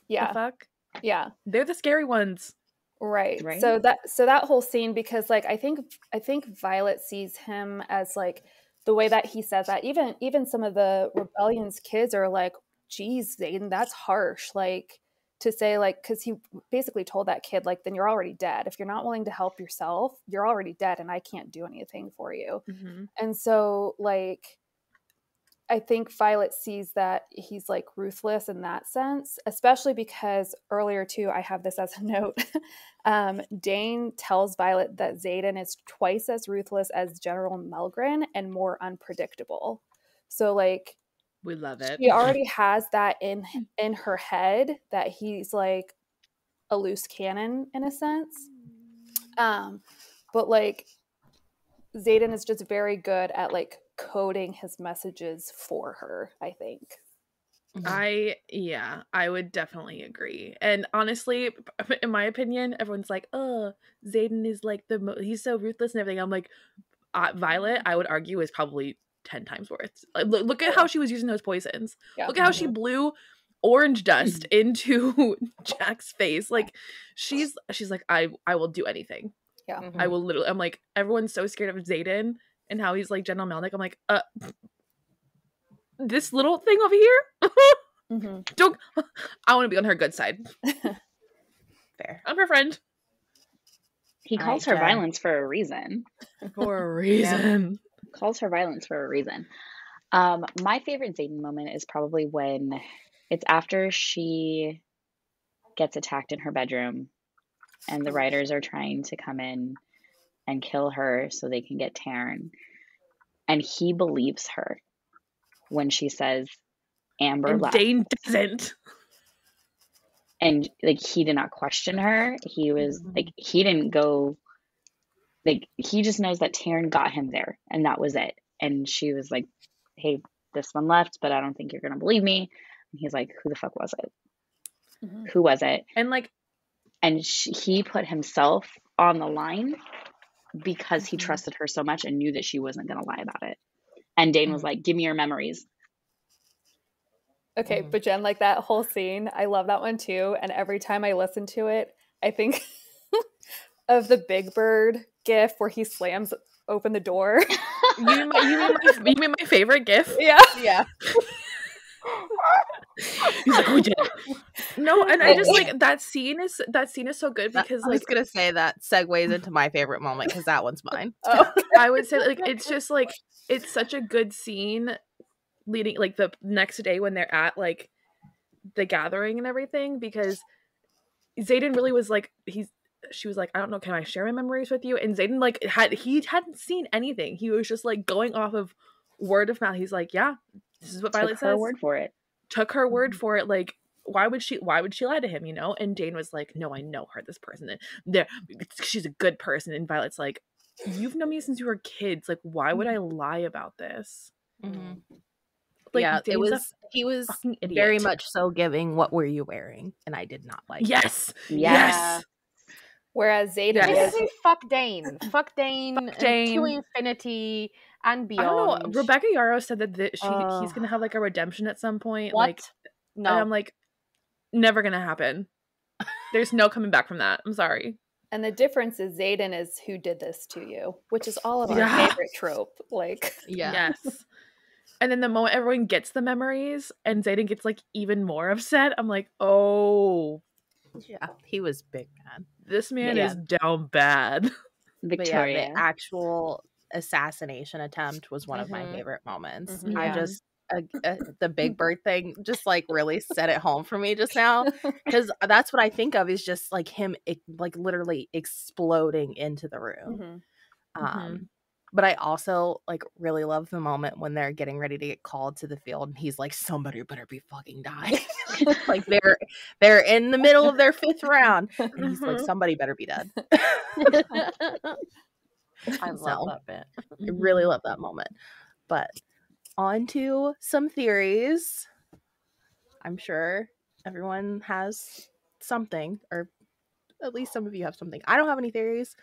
the fuck? Yeah, they're the scary ones. Right. So that whole scene, because like I think Violet sees him as like the way that he says that, even some of the rebellion's kids are like, geez, Xaden, that's harsh, like to say, like, because he basically told that kid like, then you're already dead. If you're not willing to help yourself, you're already dead and I can't do anything for you. And so like I think Violet sees that he's like ruthless in that sense, especially because earlier too, I have this as a note. Dane tells Violet that Xaden is twice as ruthless as General Melgren and more unpredictable. So like, we love it. She already has that in her head that he's like a loose cannon in a sense. But like Xaden is just very good at like coding his messages for her, I think. I would definitely agree. And honestly, in my opinion, everyone's like, oh, Xaden is like he's so ruthless and everything. I'm like, Violet, I would argue, is probably 10 times worse. Like, look at how she was using those poisons. Look at how she blew orange dust into Jack's face. Like she's like, I will do anything. I will literally. I'm like, everyone's so scared of Xaden and how he's like General Melnick. I'm like, this little thing over here. Don't. I want to be on her good side. Fair. I'm her friend. He calls her violence for a reason. Calls her violence for a reason. My favorite Xaden moment is probably when it's after she gets attacked in her bedroom and the writers are trying to come in and kill her so they can get Taryn. And he believes her when she says Amber left. Dane doesn't. And like he did not question her. He was like, he didn't go, like he just knows that Taryn got him there and that was it. And she was like, hey, this one left, but I don't think you're gonna believe me. And he's like, who the fuck was it? Who was it? And like, and he put himself on the line because he trusted her so much and knew that she wasn't gonna lie about it. And Dane was like, give me your memories. Okay, but Jen, like that whole scene, I love that one too. And every time I listen to it, I think of the Big Bird gif where he slams open the door. You mean my favorite gif? Yeah. He's like, we did it. No, and I just like that scene is so good because I was gonna say that segues into my favorite moment because that one's mine. I would say like it's just like it's such a good scene leading like the next day when they're at like the gathering and everything, because Xaden really was like she was like, I don't know, can I share my memories with you? And Xaden like he hadn't seen anything. He was just like going off of word of mouth. He's like, yeah, this is what Violet says. Took her word for it. Took her word for it. Like, why would she lie to him, you know? And Dane was like, no, I know her, this person. She's a good person. And Violet's like, you've known me since you were kids. Like, why would I lie about this? Like, yeah, Dane's he was very much so giving, what were you wearing? And I did not like yes. it. Yes. Whereas Xaden is fuck Dane. Fuck Dane to infinity and beyond. I don't know. Rebecca Yarrow said that he's gonna have like a redemption at some point. What? Like, no. And I'm like, never gonna happen. There's no coming back from that. I'm sorry. And the difference is Xaden is who did this to you, which is all of our favorite trope. Like, yes. And then the moment everyone gets the memories and Xaden gets like even more upset, I'm like, oh, Yeah, he was big man. this man Yeah. is down bad. But yeah, the Victoria. actual assassination attempt was one of my Mhm. favorite moments. Mhm. I Yeah. just the Big Bird thing just like really set it home for me just now, because that's what I think of is just like him like literally exploding into the room. Mhm. But I also like really love the moment when they're getting ready to get called to the field and he's like, somebody better be fucking dying. Like they're in the middle of their 5th round and he's like, somebody better be dead. I love So that bit. I really love that moment. But on to some theories. I'm sure everyone has something, or at least some of you have something. I don't have any theories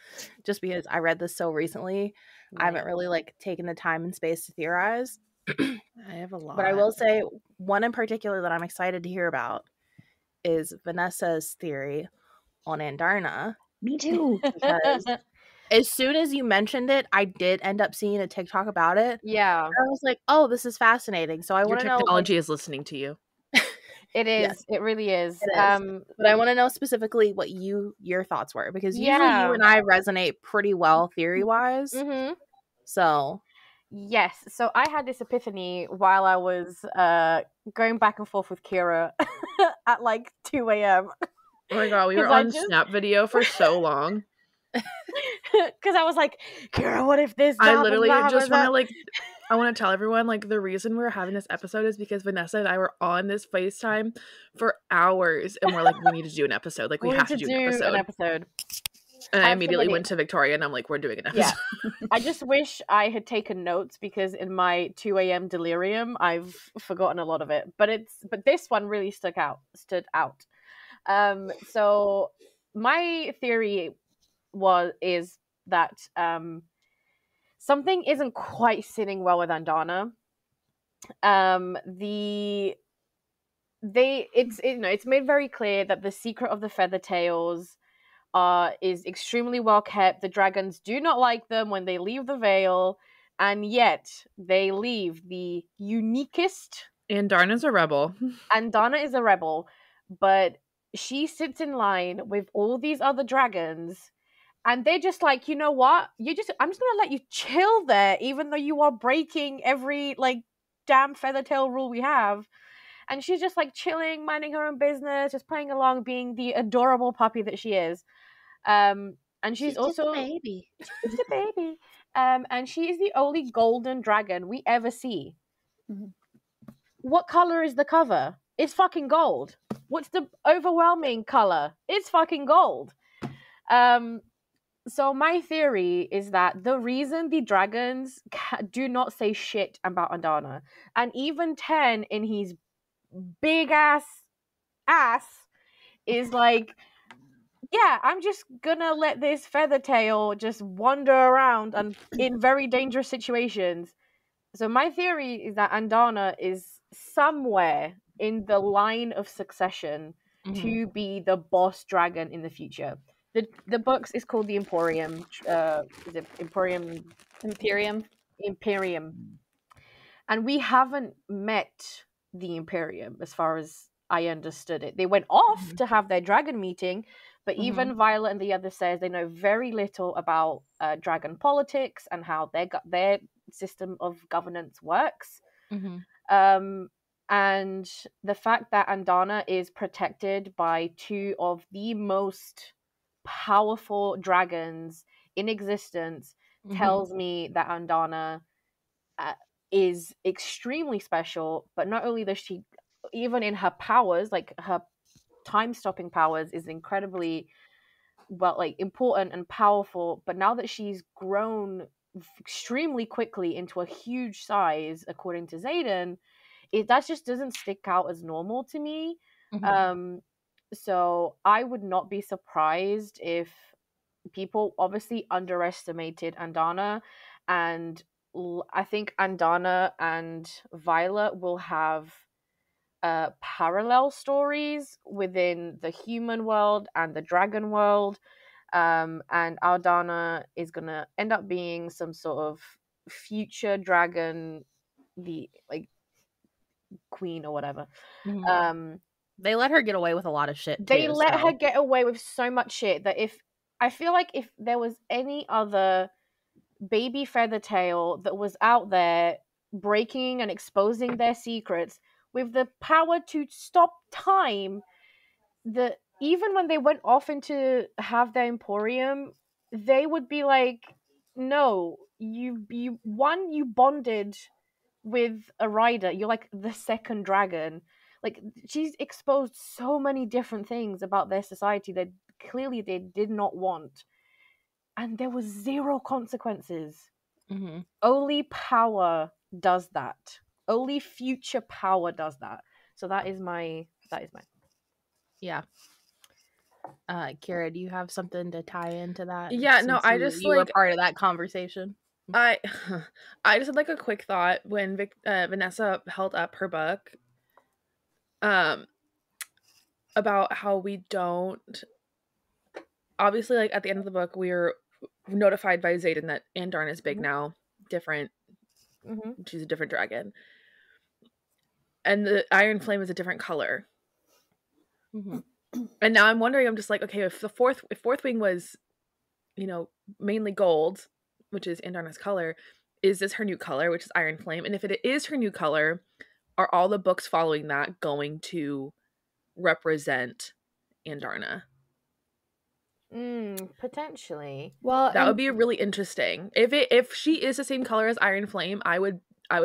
just because I read this so recently. I haven't really like taken the time and space to theorize. I have a lot. But I will say one in particular that I'm excited to hear about is Vanessa's theory on Andarna. Me too. Because as soon as you mentioned it, I did end up seeing a TikTok about it. Yeah, I was like, oh, this is fascinating. So I Your want to know. technology is listening to you. it is. Yes. It really is. It is. But I want to know specifically what your thoughts were, because usually Yeah. you and I resonate pretty well theory wise. Mhm. So Yes. So I had this epiphany while I was going back and forth with Kiara at like 2 a.m. Oh my god, we were 'Cause I on just- Snap video for so long. Because I was like, Kiara, what if this? I happens, literally that just happens, want to that-" like, I want to tell everyone like the reason we're having this episode is because Vanessa and I were on this FaceTime for hours and we're like, we need to do an episode. Like we have to do an episode. And I immediately Absolutely. went to Victoria and I'm like, we're doing an episode. Yeah. I just wish I had taken notes because in my 2 a.m. delirium, I've forgotten a lot of it. But this one really stood out. So my theory is that something isn't quite sitting well with Andana. It's made very clear that the secret of the feather tails is extremely well kept. The dragons do not like them when they leave the veil, and yet they leave the uniquest. And Darna's a rebel. And Dana is a rebel, but she sits in line with all these other dragons, and they're just like, you know what? I'm just gonna let you chill there, even though you are breaking every like damn feather tail rule we have. And she's just like chilling, minding her own business, just playing along, being the adorable puppy that she is. And she's also just a baby. She's just a baby. And she is the only golden dragon we ever see. Mhm. What color is the cover? It's fucking gold. What's the overwhelming color? It's fucking gold. So my theory is that the reason the dragons do not say shit about Andana, and even 10 in his big ass is like, yeah, I'm just gonna let this feather tail just wander around and in very dangerous situations. So my theory is that Andana is somewhere in the line of succession to be the boss dragon in the future. The books is called the Emporium. Is it Emporium? Imperium. And we haven't met the Imperium as far as I understood it. They went off to have their dragon meeting, but even Violet and the others says they know very little about dragon politics and how their system of governance works. And the fact that Andana is protected by two of the most powerful dragons in existence tells me that Andana is extremely special. But not only does she, even in her powers, like her time-stopping powers, is incredibly important and powerful. But now that she's grown extremely quickly into a huge size, according to Xaden, that just doesn't stick out as normal to me. So I would not be surprised if people obviously underestimated Andana, and I think Andana and Violet will have parallel stories within the human world and the dragon world. And Aldana is gonna end up being some sort of future dragon the like queen or whatever. Mm-hmm. They let her get away with a lot of shit too. They let her get away with so much shit that if there was any other baby Feathertail that was out there breaking and exposing their secrets with the power to stop time, that even when they went off into have their emporium, they would be like, no, you bonded with a rider, you're like the second dragon. Like, she's exposed so many different things about their society that clearly they did not want, and there was zero consequences. Mm-hmm. Only power does that. Only future power does that. So that is my yeah. Kiara, do you have something to tie into that? Yeah, no, I just you were part of that conversation. I just had like a quick thought when Vanessa held up her book about how we don't, obviously, like at the end of the book we are notified by Xaden that Andarn is big now, different. She's a different dragon, and the Iron Flame is a different color. And now I'm wondering, I'm just like, okay, if fourth wing was, you know, mainly gold, which is Andarna's color, is this her new color, which is Iron Flame? And if it is her new color, are all the books following that going to represent Andarna? Potentially. Well, that would be really interesting. If she is the same color as Iron Flame, I would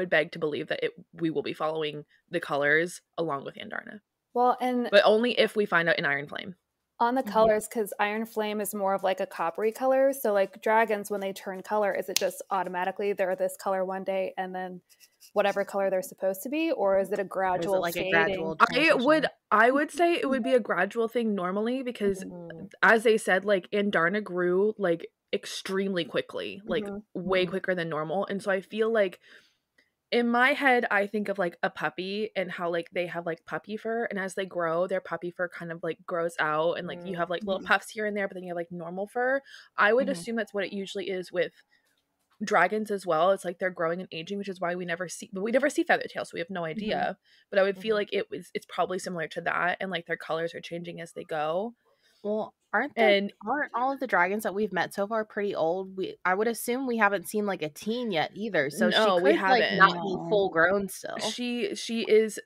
beg to believe that we will be following the colors along with Andarna. Well, but only if we find out in Iron Flame. On the colors, because Iron Flame is more of like a coppery color. So like dragons, when they turn color, is it just automatically they're this color one day and then whatever color they're supposed to be, or is it a gradual fading? I would say it would be a gradual thing normally, because as they said, like Andarna grew like extremely quickly, like way quicker than normal. And so I feel like in my head, I think of like a puppy and how like they have like puppy fur, and as they grow, their puppy fur kind of like grows out, and like you have like little puffs here and there, but then you have like normal fur. I would assume that's what it usually is with dragons as well. It's like they're growing and aging, which is why we never see Feathertail, so we have no idea. But I would feel like it's probably similar to that, and like their colors are changing as they go. Well, aren't all of the dragons that we've met so far pretty old? I would assume we haven't seen like a teen yet either. So no, she could like not be full grown still. She's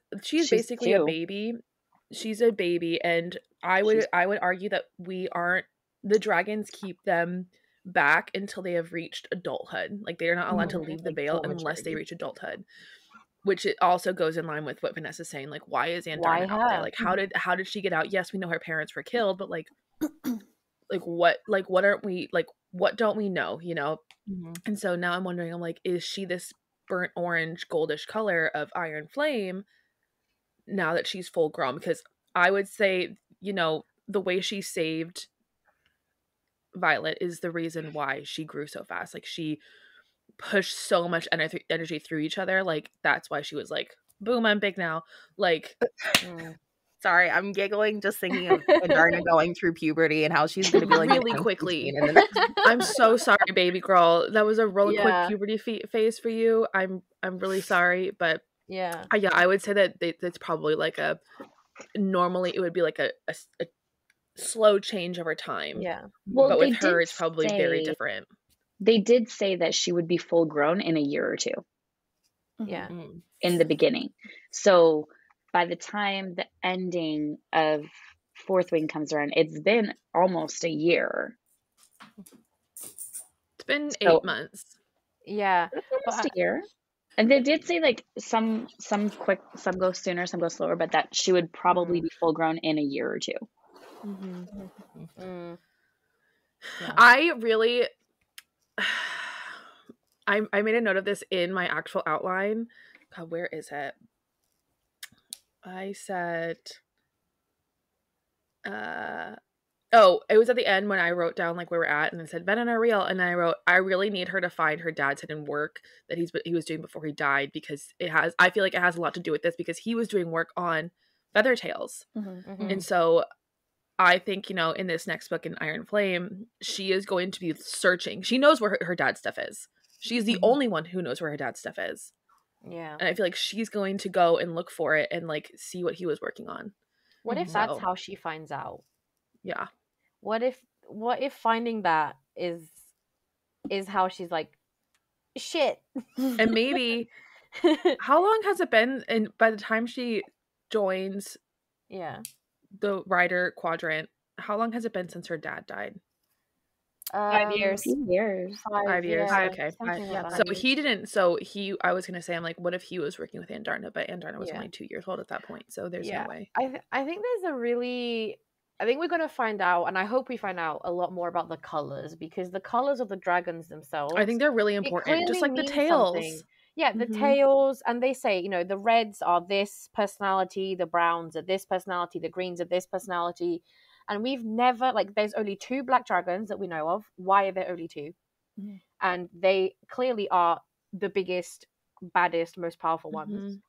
basically a baby. She's a baby, and I would argue that the dragons keep them back until they have reached adulthood. Like they are not allowed to leave the veil unless they reach adulthood. Which it also goes in line with what Vanessa's saying. Like, why is Andarna out there? Like, how did she get out? Yes, we know her parents were killed, but like what don't we know? You know? And so now I'm wondering, I'm like, is she this burnt orange, goldish color of Iron Flame now that she's full grown? Because I would say, you know, the way she saved Violet is the reason why she grew so fast. Like she pushed so much energy through each other. Like that's why she was like, boom, I'm big now. Like sorry, I'm giggling just thinking of Andarna going through puberty and how she's gonna be like really quickly. I'm so sorry, baby girl. That was a really quick puberty phase for you. I'm really sorry, but I would say that it's probably like normally it would be like a slow change over time. Well, but with her it's probably very different. They did say that she would be full grown in a year or two. In the beginning. So by the time the ending of Fourth Wing comes around, it's been almost a year. It's been 8 months. Yeah. Almost a year. And they did say like some quick, some go sooner, some go slower, but that she would probably be full grown in a year or two. I really I made a note of this in my actual outline. God, where is it? I said it was at the end when I wrote down like where we're at, and I said Ben and are real, and then I wrote I really need her to find her dad's hidden work that he was doing before he died, because I feel like it has a lot to do with this, because he was doing work on Feathertails. And so I think, you know, in this next book in Iron Flame, she is going to be searching. She knows where her dad's stuff is. She's the only one who knows where her dad's stuff is. Yeah. And I feel like she's going to go and look for it and like see what he was working on. What if So- that's how she finds out? Yeah. What if finding that is how she's like, shit. And maybe how long has it been? And by the time she joins Yeah. the Rider Quadrant, how long has it been since her dad died? 5 years. few years. 5 years. Yeah, Okay. something like So that. he didn't. I was gonna say, I'm like, what if he was working with Andarna? But Andarna was Yeah. only 2 years old at that point, so there's no way. I think there's a really, I think we're gonna find out, and I hope we find out a lot more about the colors, because the colors of the dragons themselves, I think they're really it important, just clearly like the means something. tails. Yeah, the Mhm. tails, and they say, you know, the reds are this personality, the browns are this personality, the greens are this personality. And we've never, like, there's only 2 black dragons that we know of. Why are there only 2? Mhm. And they clearly are the biggest, baddest, most powerful ones. Mhm.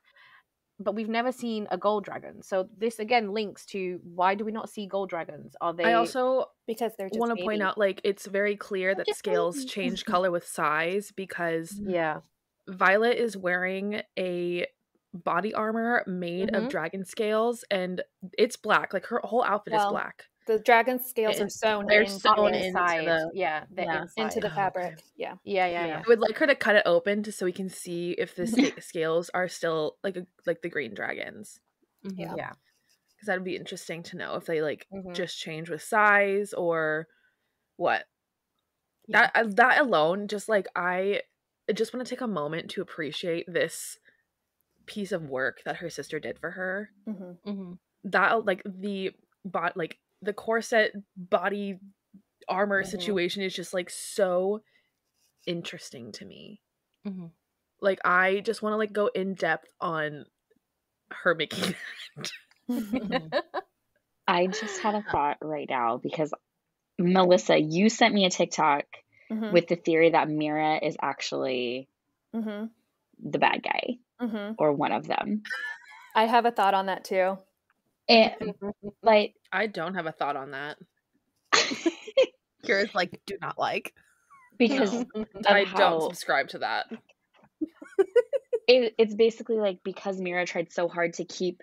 But we've never seen a gold dragon. So this again links to, why do we not see gold dragons? Are they? I also Because they're just want to point babies. out, like, it's very clear that just scales babies. change color with size, because Yeah. Violet is wearing a body armor made of Mhm. dragon scales, and it's black. Like, her whole outfit is Well, black. The dragon scales are And sewn they're into sewn the- into Inside. the Yeah, they're Yeah. inside. into the Oh, fabric. okay. Yeah. Yeah. I would like her to cut it open so we can see if the scales are still like the green dragons, Yeah. Yeah. because that would be interesting to know if they like Mhm. just change with size or what. Yeah. That alone, just like, I just want to take a moment to appreciate this piece of work that her sister did for her. Mm-hmm. Mm-hmm. That, like, the corset body armor Mhm. situation is just like so interesting to me. Mm-hmm. Like, I just want to like go in depth on her making that. I just had a thought right now, because Melissa, you sent me a TikTok Mm-hmm. with the theory that Mira is actually Mm-hmm. the bad guy Mm-hmm. or one of them. I have a thought on that too. And like, I don't have a thought on that. Kira's like, do not like. because No. of I how don't subscribe to that. it's basically like, because Mira tried so hard to keep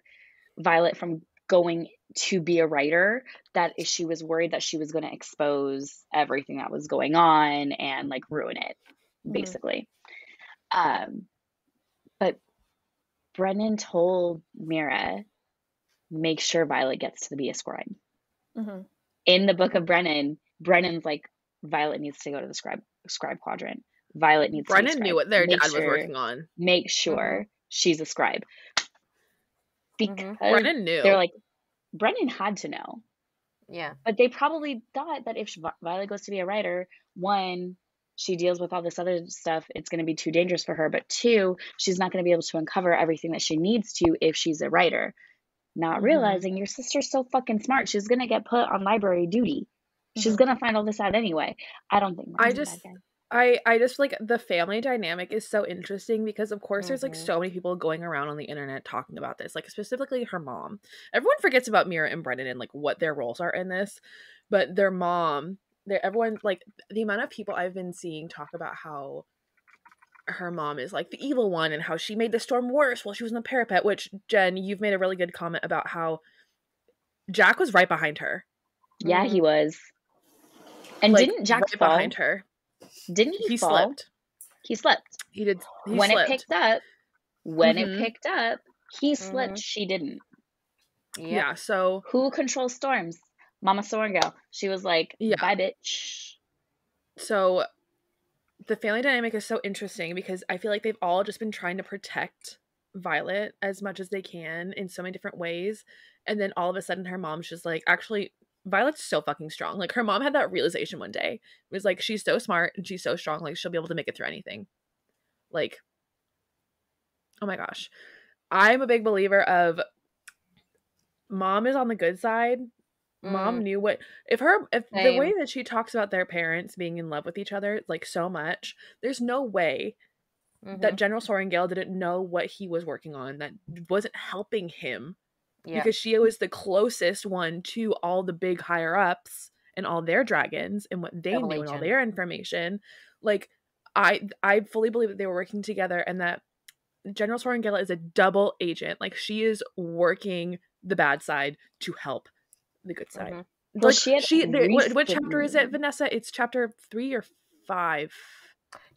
Violet from going to be a writer, that she was worried that she was going to expose everything that was going on and like ruin it, basically. But Brennan told Mira, make sure Violet gets to be a scribe. Mm-hmm. In the book of Brennan's like, Violet needs to go to the scribe quadrant. Violet needs to be a Brennan scribe. knew what their Make dad was sure- working on. Make sure she's a scribe. Because Brennan knew. they're like, Brennan had to know. Yeah. But they probably thought that if Violet goes to be a writer, 1, she deals with all this other stuff, it's going to be too dangerous for her. But 2, she's not going to be able to uncover everything that she needs to if she's a writer. Not realizing your sister's so fucking smart, she's going to get put on library duty. She's going to find all this out anyway. I don't think Brennan's a bad guy. I just like, the family dynamic is so interesting, because of course there's like so many people going around on the internet talking about this, like specifically her mom. Everyone forgets about Mira and Brennan and like what their roles are in this, but their mom, everyone, like, the amount of people I've been seeing talk about how her mom is like the evil one and how she made the storm worse while she was in the parapet, which, Jen, you've made a really good comment about how Jack was right behind her. Yeah, he was. And Like, didn't Jack right fall? behind her. Didn't he fall? Slipped. He slipped. He did. He When slipped. it picked up, he Mhm. slipped. She didn't. Yep. Yeah, so Who controls storms? Mama Sorrengail. She was like, Yeah. bye, bitch. So the family dynamic is so interesting, because I feel like they've all just been trying to protect Violet as much as they can in so many different ways. And then all of a sudden her mom's just like, actually, Violet's so fucking strong. Like, her mom had that realization one day. It was like, she's so smart and she's so strong. Like, she'll be able to make it through anything. Like, oh my gosh. I'm a big believer of mom is on the good side. Mom knew what, if the way Same. that she talks about their parents being in love with each other, like, so much, there's no way that General Sorrengail didn't know what he was working on, that wasn't helping him, because she was the closest one to all the big higher ups and all their dragons and what they knew and all their information. Like, I fully believe that they were working together, and that General Sorengela is a double agent. Like, she is working the bad side to help the good side. Mm-hmm. Well, Like, what chapter is it, Vanessa? It's chapter 3 or 5.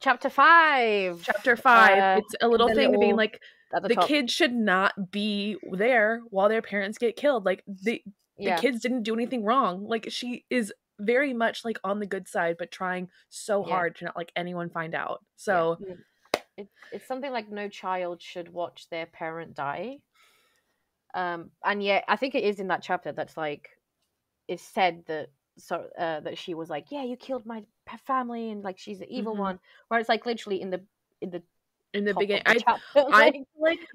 Chapter 5. Chapter 5. It's a little thing being like, the top. kids should not be there while their parents get killed. Like, the kids didn't do anything wrong. Like, she is very much like on the good side, but trying so hard to not let anyone find out. So it's something like no child should watch their parent die. And yet I think it is in that chapter that's like, it's said that that she was like, yeah, you killed my family, and like she's the evil one. Where it's like literally in the beginning, I feel like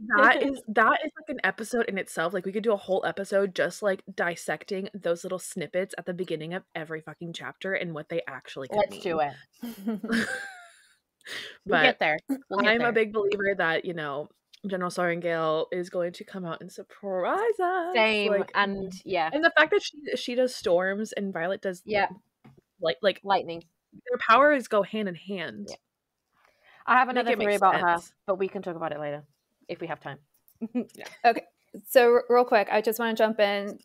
that is like an episode in itself. Like, we could do a whole episode just like dissecting those little snippets at the beginning of every fucking chapter and what they actually could mean. Let's do it. But get there. I'm a big believer that, you know, General Sorengale is going to come out and surprise us. Same. Like, and the fact that she does storms and Violet does like lightning. Their powers go hand in hand. Yeah. I have another theory about her, but we can talk about it later if we have time. Okay, so real quick, I just want to jump in.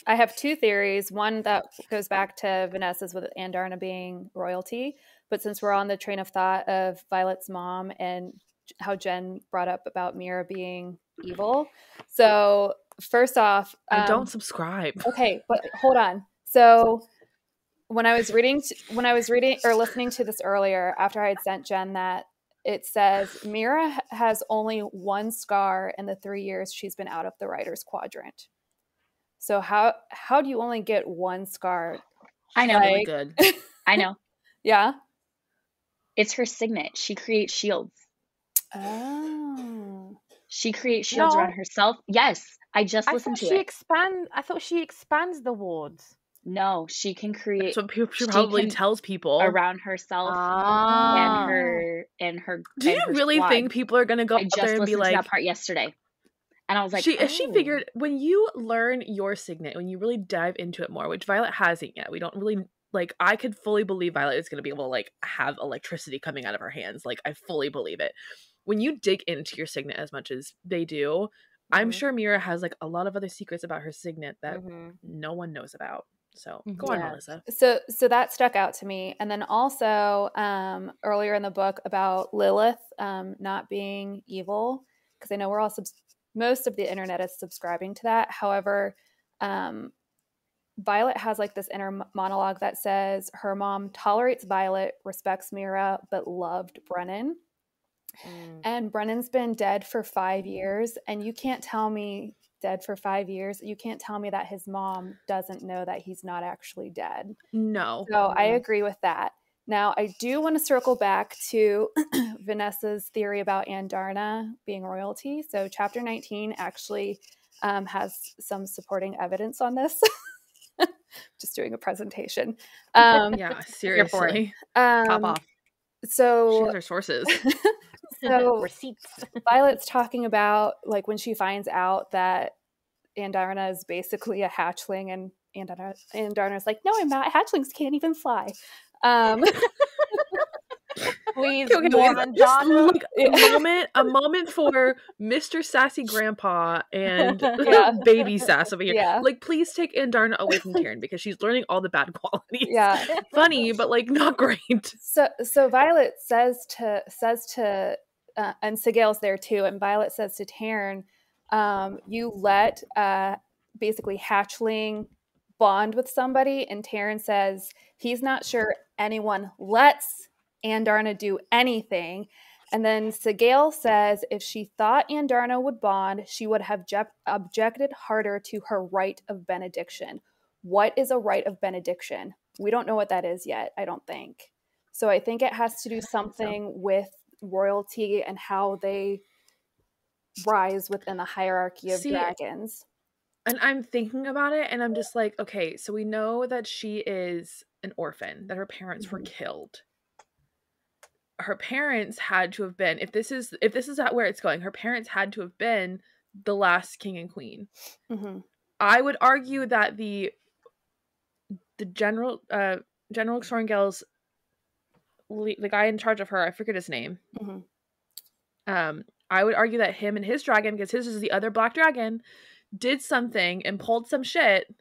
I have 2 theories. One that goes back to Vanessa's with Andarna being royalty, but since we're on the train of thought of Violet's mom and how Jen brought up about Mira being evil. So first off, I don't subscribe. Okay, but hold on. So when I was reading or listening to this earlier, after I had sent Jen that, it says Mira has only 1 scar in the 3 years she's been out of the writer's quadrant. So how do you only get 1 scar? I know. Really good. I know. Yeah. It's her signet. She creates shields. Oh. She creates shields around herself. Yes. I just listened to it. I thought she expands the wards. No, she can create. So she probably tells people around herself and her. Do you really think people are gonna go out there and be like, to that part yesterday, and I was like, she figured, when you learn your signet, when you really dive into it more, which Violet hasn't yet, we don't really like. I could fully believe Violet is gonna be able to like have electricity coming out of her hands. Like, I fully believe it. When you dig into your signet as much as they do, I'm sure Mira has like a lot of other secrets about her signet that no one knows about. So go on, Melissa. So that stuck out to me. And then also earlier in the book about Lilith not being evil, because I know we're all most of the internet is subscribing to that. However, Violet has like this inner monologue that says her mom tolerates Violet, respects Mira, but loved Brennan. And Brennan's been dead for 5 years, and you can't tell me dead for 5 years. You can't tell me that his mom doesn't know that he's not actually dead. No. So I agree with that. Now, I do want to circle back to Vanessa's theory about Andarna being royalty. So chapter 19 actually has some supporting evidence on this. Just doing a presentation. Yeah, seriously. Top off. So she has her sources. So receipts. Violet's talking about like when she finds out that Andarna is basically a hatchling, and Andarna's like, no, I'm not. Hatchlings can't even fly. Please, just like a moment for Mr. Sassy Grandpa and Baby Sass over here. Yeah. Like, please take Andarna away from Taryn because she's learning all the bad qualities. Yeah, funny, but like not great. So Violet says to and Sigale's there too, and Violet says to Taryn, you let basically hatchling bond with somebody, and Taryn says he's not sure anyone lets Andarna do anything. And then Sigale says if she thought Andarna would bond, she would have objected harder to her rite of benediction. What is a rite of benediction? We don't know what that is yet, I don't think. So I think it has to do something with royalty and how they rise within the hierarchy of dragons. And I'm thinking about it, and I'm just like, okay, so we know that she is an orphan, that her parents were killed. Her parents had to have been, if this is where it's going, her parents had to have been the last king and queen. I would argue that the General Sorengale's the guy in charge of her, I forget his name. I would argue that him and his dragon, because his is the other black dragon, did something and pulled some shit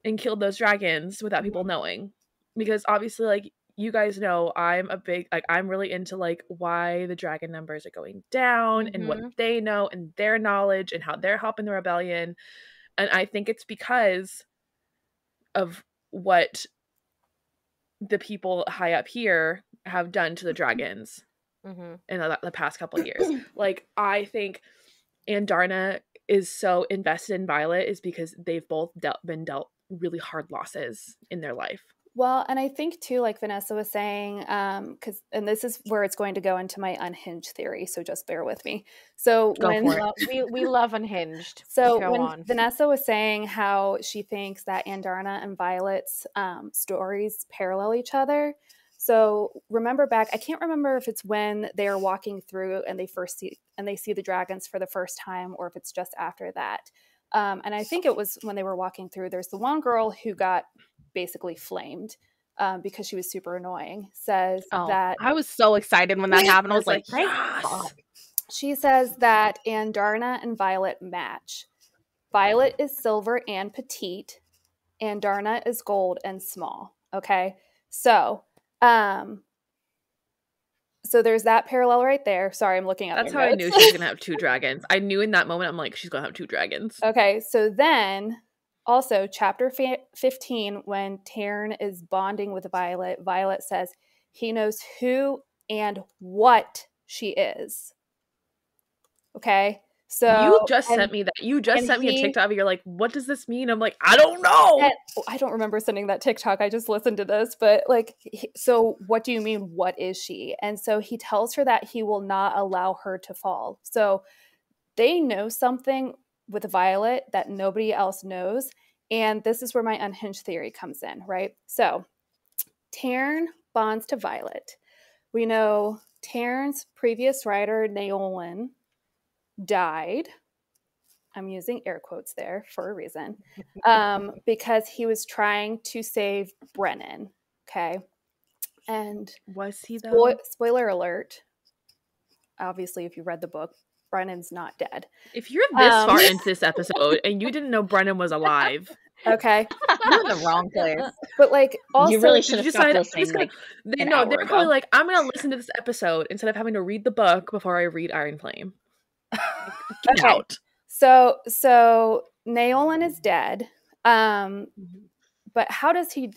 and killed those dragons without people knowing. Because obviously, like, you guys know, I'm a big, like, I'm really into, like, why the dragon numbers are going down and what they know and their knowledge and how they're helping the rebellion. And I think it's because of what the people high up here have done to the dragons in the past couple of years. Like, I think Andarna is so invested in Violet is because they've both been dealt really hard losses in their life. Well, and I think too, like Vanessa was saying, and this is where it's going to go into my unhinged theory, so just bear with me. So we love unhinged. So when Vanessa was saying how she thinks that Andarna and Violet's stories parallel each other. So remember back, I can't remember if it's when they are walking through and they see the dragons for the first time, or if it's just after that. And I think it was when they were walking through. There's the one girl who got basically flamed because she was super annoying. Says that I was so excited when that happened. I was like, yes. She says that Andarna and Violet match. Violet is silver and petite. Andarna is gold and small. Okay, so there's that parallel right there. Sorry, I'm looking at That's how I knew she was gonna have two dragons. I knew in that moment, I'm like, she's gonna have two dragons. Okay, so then also chapter 15, when Taryn is bonding with Violet, Violet says he knows who and what she is. Okay, so you just sent me that. You just sent me a TikTok. You're like, what does this mean? I'm like, I don't know. I don't remember sending that TikTok. I just listened to this, but like, so what do you mean? What is she? And so he tells her that he will not allow her to fall. So they know something with Violet that nobody else knows. And this is where my unhinged theory comes in, right? So Taryn bonds to Violet. We know Taryn's previous rider, Naolin, died. I'm using air quotes there for a reason, because he was trying to save Brennan. Okay. And was he though? Spoiler alert. Obviously, if you read the book, Brennan's not dead. If you're this far into this episode and you didn't know Brennan was alive, okay, you're in the wrong place. But like, also, you really should have stopped listening. They're probably like, I'm gonna listen to this episode instead of having to read the book before I read Iron Flame. Get out. So Naolin is dead. But how does he,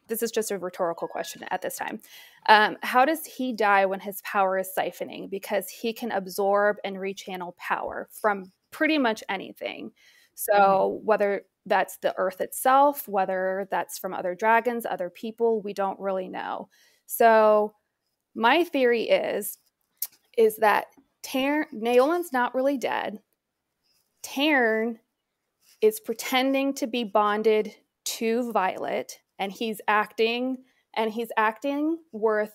this is just a rhetorical question at this time. How does he die when his power is siphoning? Because he can absorb and rechannel power from pretty much anything. So whether that's the earth itself, whether that's from other dragons, other people, we don't really know. So my theory is that Naolin's not really dead. Taryn is pretending to be bonded to Violet, and he's acting worth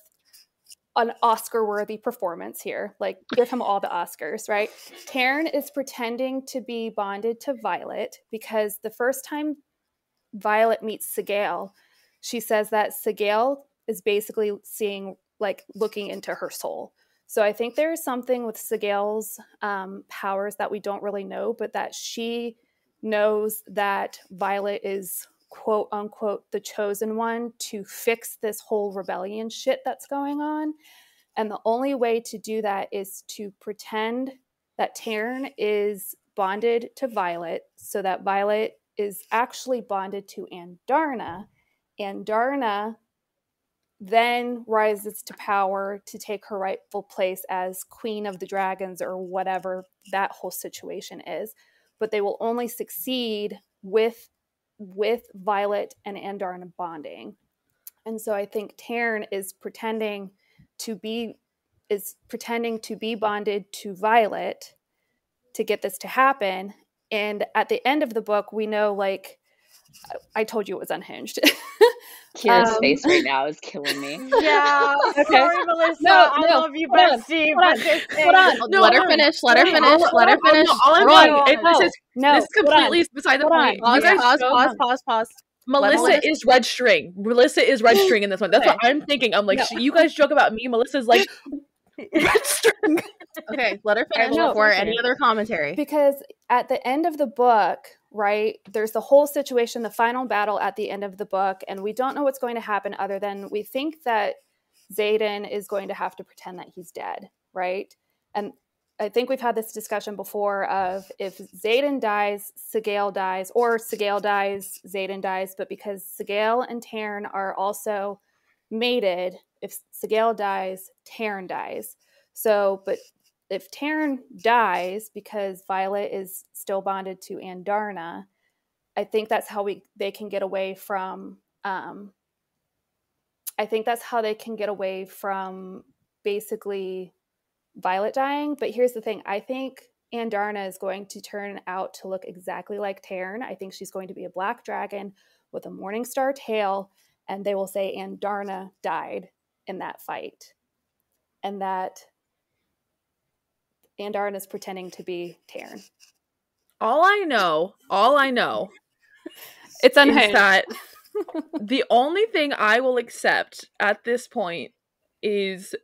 an Oscar-worthy performance here. Like, give him all the Oscars, right? Taryn is pretending to be bonded to Violet because the first time Violet meets Sigale, she says that Sigale is basically looking into her soul. So I think there is something with Sigale's powers that we don't really know, but that she knows that Violet is, quote unquote, the chosen one to fix this whole rebellion shit that's going on. And the only way to do that is to pretend that Taryn is bonded to Violet so that Violet is actually bonded to Andarna. Andarna then rises to power to take her rightful place as Queen of the Dragons or whatever that whole situation is. But they will only succeed with Violet and Andarna bonding. And so I think Taryn is pretending to be bonded to Violet to get this to happen. And at the end of the book, we know, like, I told you it was unhinged. Kira's face right now is killing me. Yeah. Okay. Sorry, Melissa. I love you, bestie. Hold on. Let her finish. Let her finish. This is completely beside the point. Pause. Melissa is red string. Melissa is red string in this one. That's what I'm thinking. I'm like, you guys joke about me. Melissa's like, red string. Okay, let her finish No, before any other commentary. Because at the end of the book, right, there's the whole situation, the final battle at the end of the book, and we don't know what's going to happen other than we think that Xaden is going to have to pretend that he's dead, right? And I think we've had this discussion before of if Xaden dies, Sigale dies, or Sigale dies, Xaden dies, but because Sigale and Taryn are also mated, if Sigale dies, Taryn dies. So, but if Taryn dies because Violet is still bonded to Andarna, I think that's how they can get away from basically Violet dying. But here's the thing. I think Andarna is going to turn out to look exactly like Taryn. I think she's going to be a black dragon with a Morningstar tail, and they will say Andarna died in that fight. And that Andarna is pretending to be Taryn. All I know It's unhinged. is that the only thing I will accept at this point is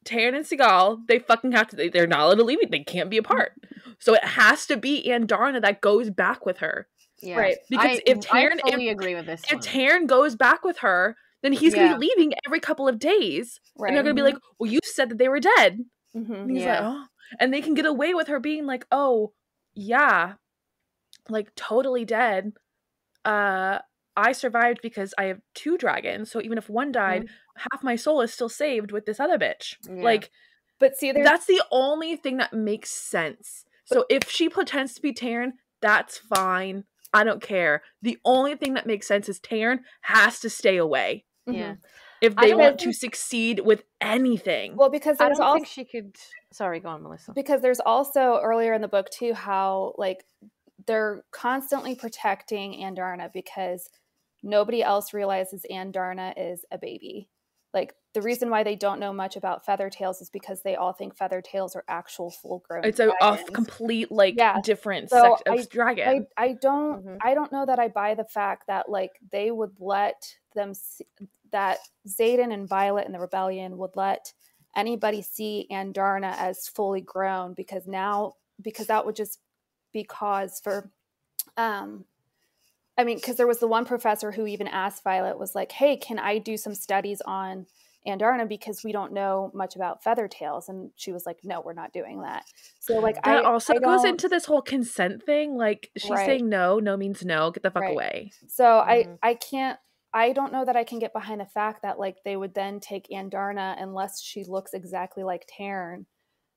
Taryn and Sigale, they fucking have to, they're not allowed to leave it. They can't be apart. So it has to be Andarna that goes back with her. Yeah. Right. Because I fully agree with this. If Taryn goes back with her, then he's going to be leaving every couple of days. Right. And they're going to be like, well, you said that they were dead. Mm-hmm. And he's like, oh. And they can get away with her being like, oh, yeah, like totally dead. I survived because I have 2 dragons. So even if one died, half my soul is still saved with this other bitch. Yeah. Like, but see, that's the only thing that makes sense. So if she pretends to be Taryn, that's fine. I don't care. The only thing that makes sense is Taryn has to stay away. Yeah. If they want to succeed with anything. Well, because I don't think she could. Sorry, go on, Melissa. Because there's also earlier in the book too how like they're constantly protecting Andarna because nobody else realizes Andarna is a baby. Like the reason why they don't know much about Feathertails is because they all think Feathertails are actual full-grown. It's a complete different so sect of dragon. I don't know that I buy the fact that like they would let them see, that Xaden and Violet in the rebellion would let anybody see Andarna as fully grown because that would just be cause for because there was the one professor who even asked Violet, was like, hey, can I do some studies on Andarna because we don't know much about Feathertails? And she was like, no, we're not doing that. So like that also goes into this whole consent thing. Like she's saying no means no, get the fuck away. So I don't know that I can get behind the fact that like they would then take Andarna unless she looks exactly like Taryn.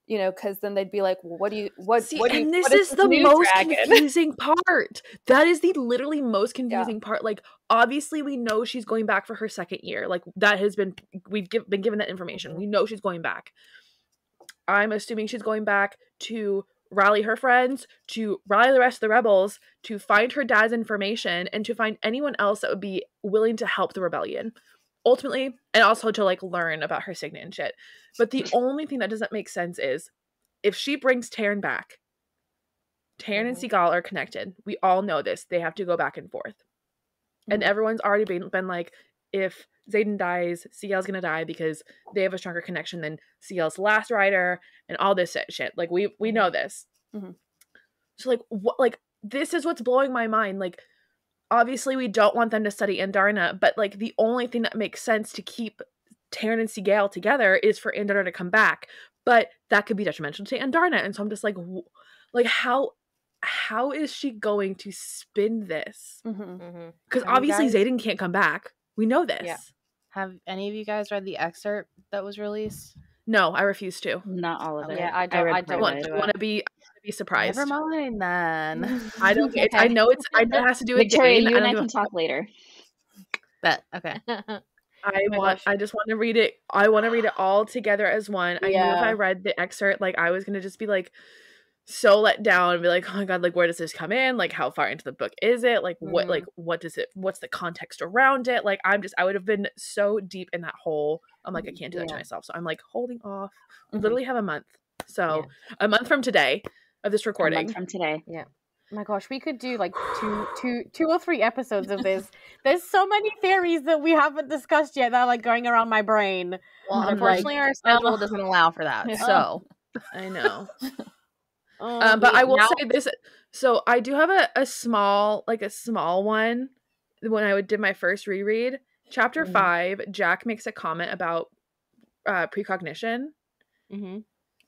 You know, because then they'd be like, well, what do you and this is the most confusing part. That is the literally most confusing part. Like, obviously we know she's going back for her 2nd year. Like that has been, we've been given that information. We know she's going back. I'm assuming she's going back to rally her friends, to rally the rest of the rebels, to find her dad's information, and to find anyone else that would be willing to help the rebellion. Ultimately, and also to like learn about her signet and shit. But the only thing that doesn't make sense is if she brings Taryn back, Taryn and Sigale are connected. We all know this. They have to go back and forth. And everyone's already been like, if Xaden dies, Sigale's gonna die because they have a stronger connection than Sigale's last rider and all this shit. Like we know this. So like what? Like this is what's blowing my mind. Like obviously we don't want them to study Andarna, but like the only thing that makes sense to keep Taryn and Sigale together is for Andarna to come back. But that could be detrimental to Andarna. And so I'm just like how is she going to spin this? Because obviously Xaden can't come back. We know this. Yeah. Have any of you guys read the excerpt that was released? No, I refuse to. Not all of it. Yeah, I don't want to be surprised. Never mind then. I don't. I know it has to do with Victoria. Jane. You and I can talk later. Bet. Okay. I just want to read it. I want to read it all together as one. I knew if I read the excerpt, like I was gonna just be like so let down and be like, oh my god, like where does this come in? Like how far into the book is it? Like what does it? What's the context around it? Like I would have been so deep in that hole. I'm like I can't do that to myself. So I'm like holding off. We literally have a month. So a month from today of this recording. A month from today. Yeah. My gosh, we could do like two or three episodes of this. There's so many theories that we haven't discussed yet that are like going around my brain. Well, And I'm unfortunately, our schedule doesn't allow for that. So I know. oh, But I will say this. So I do have a small one. When I did my first reread, chapter 5, Jack makes a comment about precognition.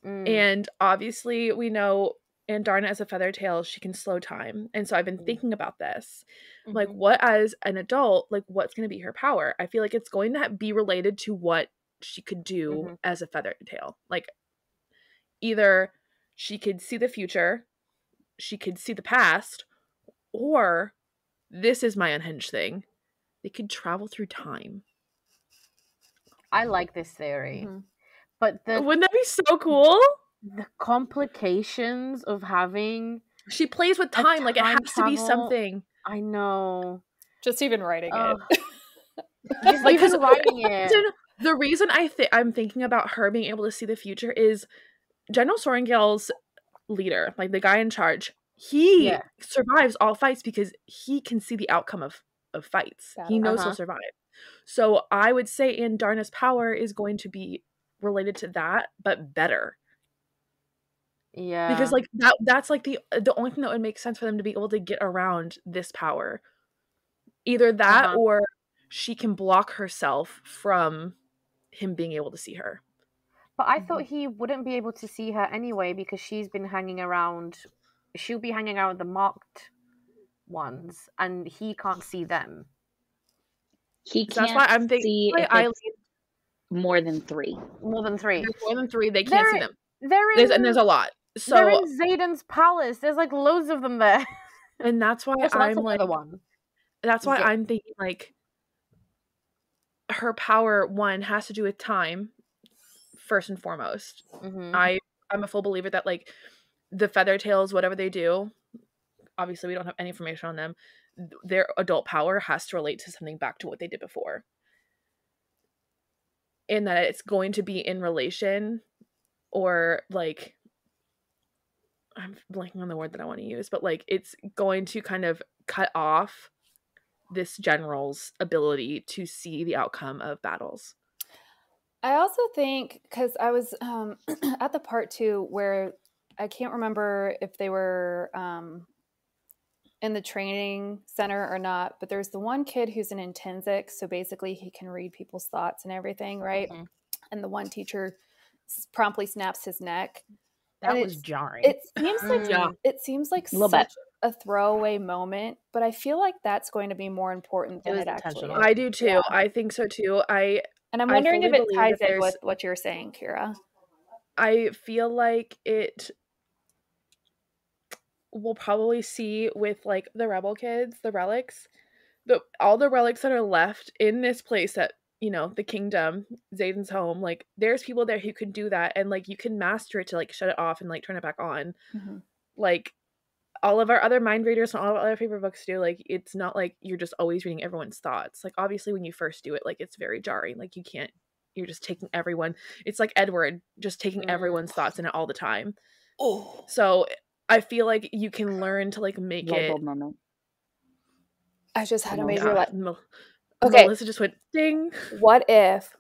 And obviously we know Andarna as a feather tail, she can slow time. And so I've been thinking about this. Like, what as an adult, like, what's going to be her power? I feel like it's going to be related to what she could do as a feather tail. Like, either she could see the future, she could see the past, or this is my unhinged thing, they could travel through time. I like this theory. But wouldn't that be so cool? The complications of having she plays with time, like it has to be something. I know. Just even writing it. Just like even writing it. The reason I'm thinking about her being able to see the future is General Sorrengail's leader, like the guy in charge. He survives all fights because he can see the outcome of fights. He knows he'll survive. So I would say Andarna's power is going to be related to that, but better. Yeah. Because like that's like the only thing that would make sense for them to be able to get around this power. Either that or she can block herself from him being able to see her. But I thought he wouldn't be able to see her anyway because she'll be hanging around with the marked ones and he can't see them. He can't. That's why I'm thinking see if it's more than 3. More than 3. There's more than 3. They can't see them. There's a lot. So they're in Xaden's palace. There's like loads of them there. And that's why I'm like one. That's why I'm thinking like her power has to do with time first and foremost. I'm a full believer that like the feather tails, whatever they do, obviously we don't have any information on them, their adult power has to relate to something back to what they did before. And that it's going to be in relation or like I'm blanking on the word that I want to use, but like it's going to kind of cut off this general's ability to see the outcome of battles. I also think, because I was at the part 2 where I can't remember if they were in the training center or not, but there's the one kid who's an intrinsic, so basically he can read people's thoughts and everything, right? And the one teacher promptly snaps his neck. That was jarring. It seems like such a throwaway moment, but I feel like that's going to be more important than it actually is. I do too. Yeah. I think so too. And I'm wondering if it ties in with what you're saying, Kiara. I feel like it we'll probably see with like the rebel kids, the relics, all the relics that are left in this place that, you know, the kingdom, Xaden's home, like there's people there who can do that, and like you can master it to like shut it off and like turn it back on. Like all of our other mind readers and all of our other favorite books do. Like it's not like you're just always reading everyone's thoughts. Like obviously when you first do it, like it's very jarring. Like you're just taking everyone. It's like Edward just taking everyone's thoughts in it all the time. So I feel like you can learn to like make it. Moment. I just had a major okay. Melissa just went ding. What if,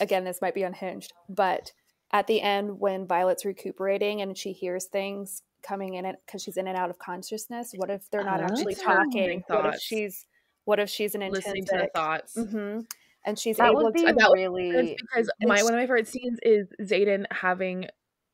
again, this might be unhinged, but at the end when Violet's recuperating and she hears things coming in it because she's in and out of consciousness, what if they're not actually talking? What if she's an listening to the thoughts? And she's that able would be to really because one of my favorite scenes is Xaden having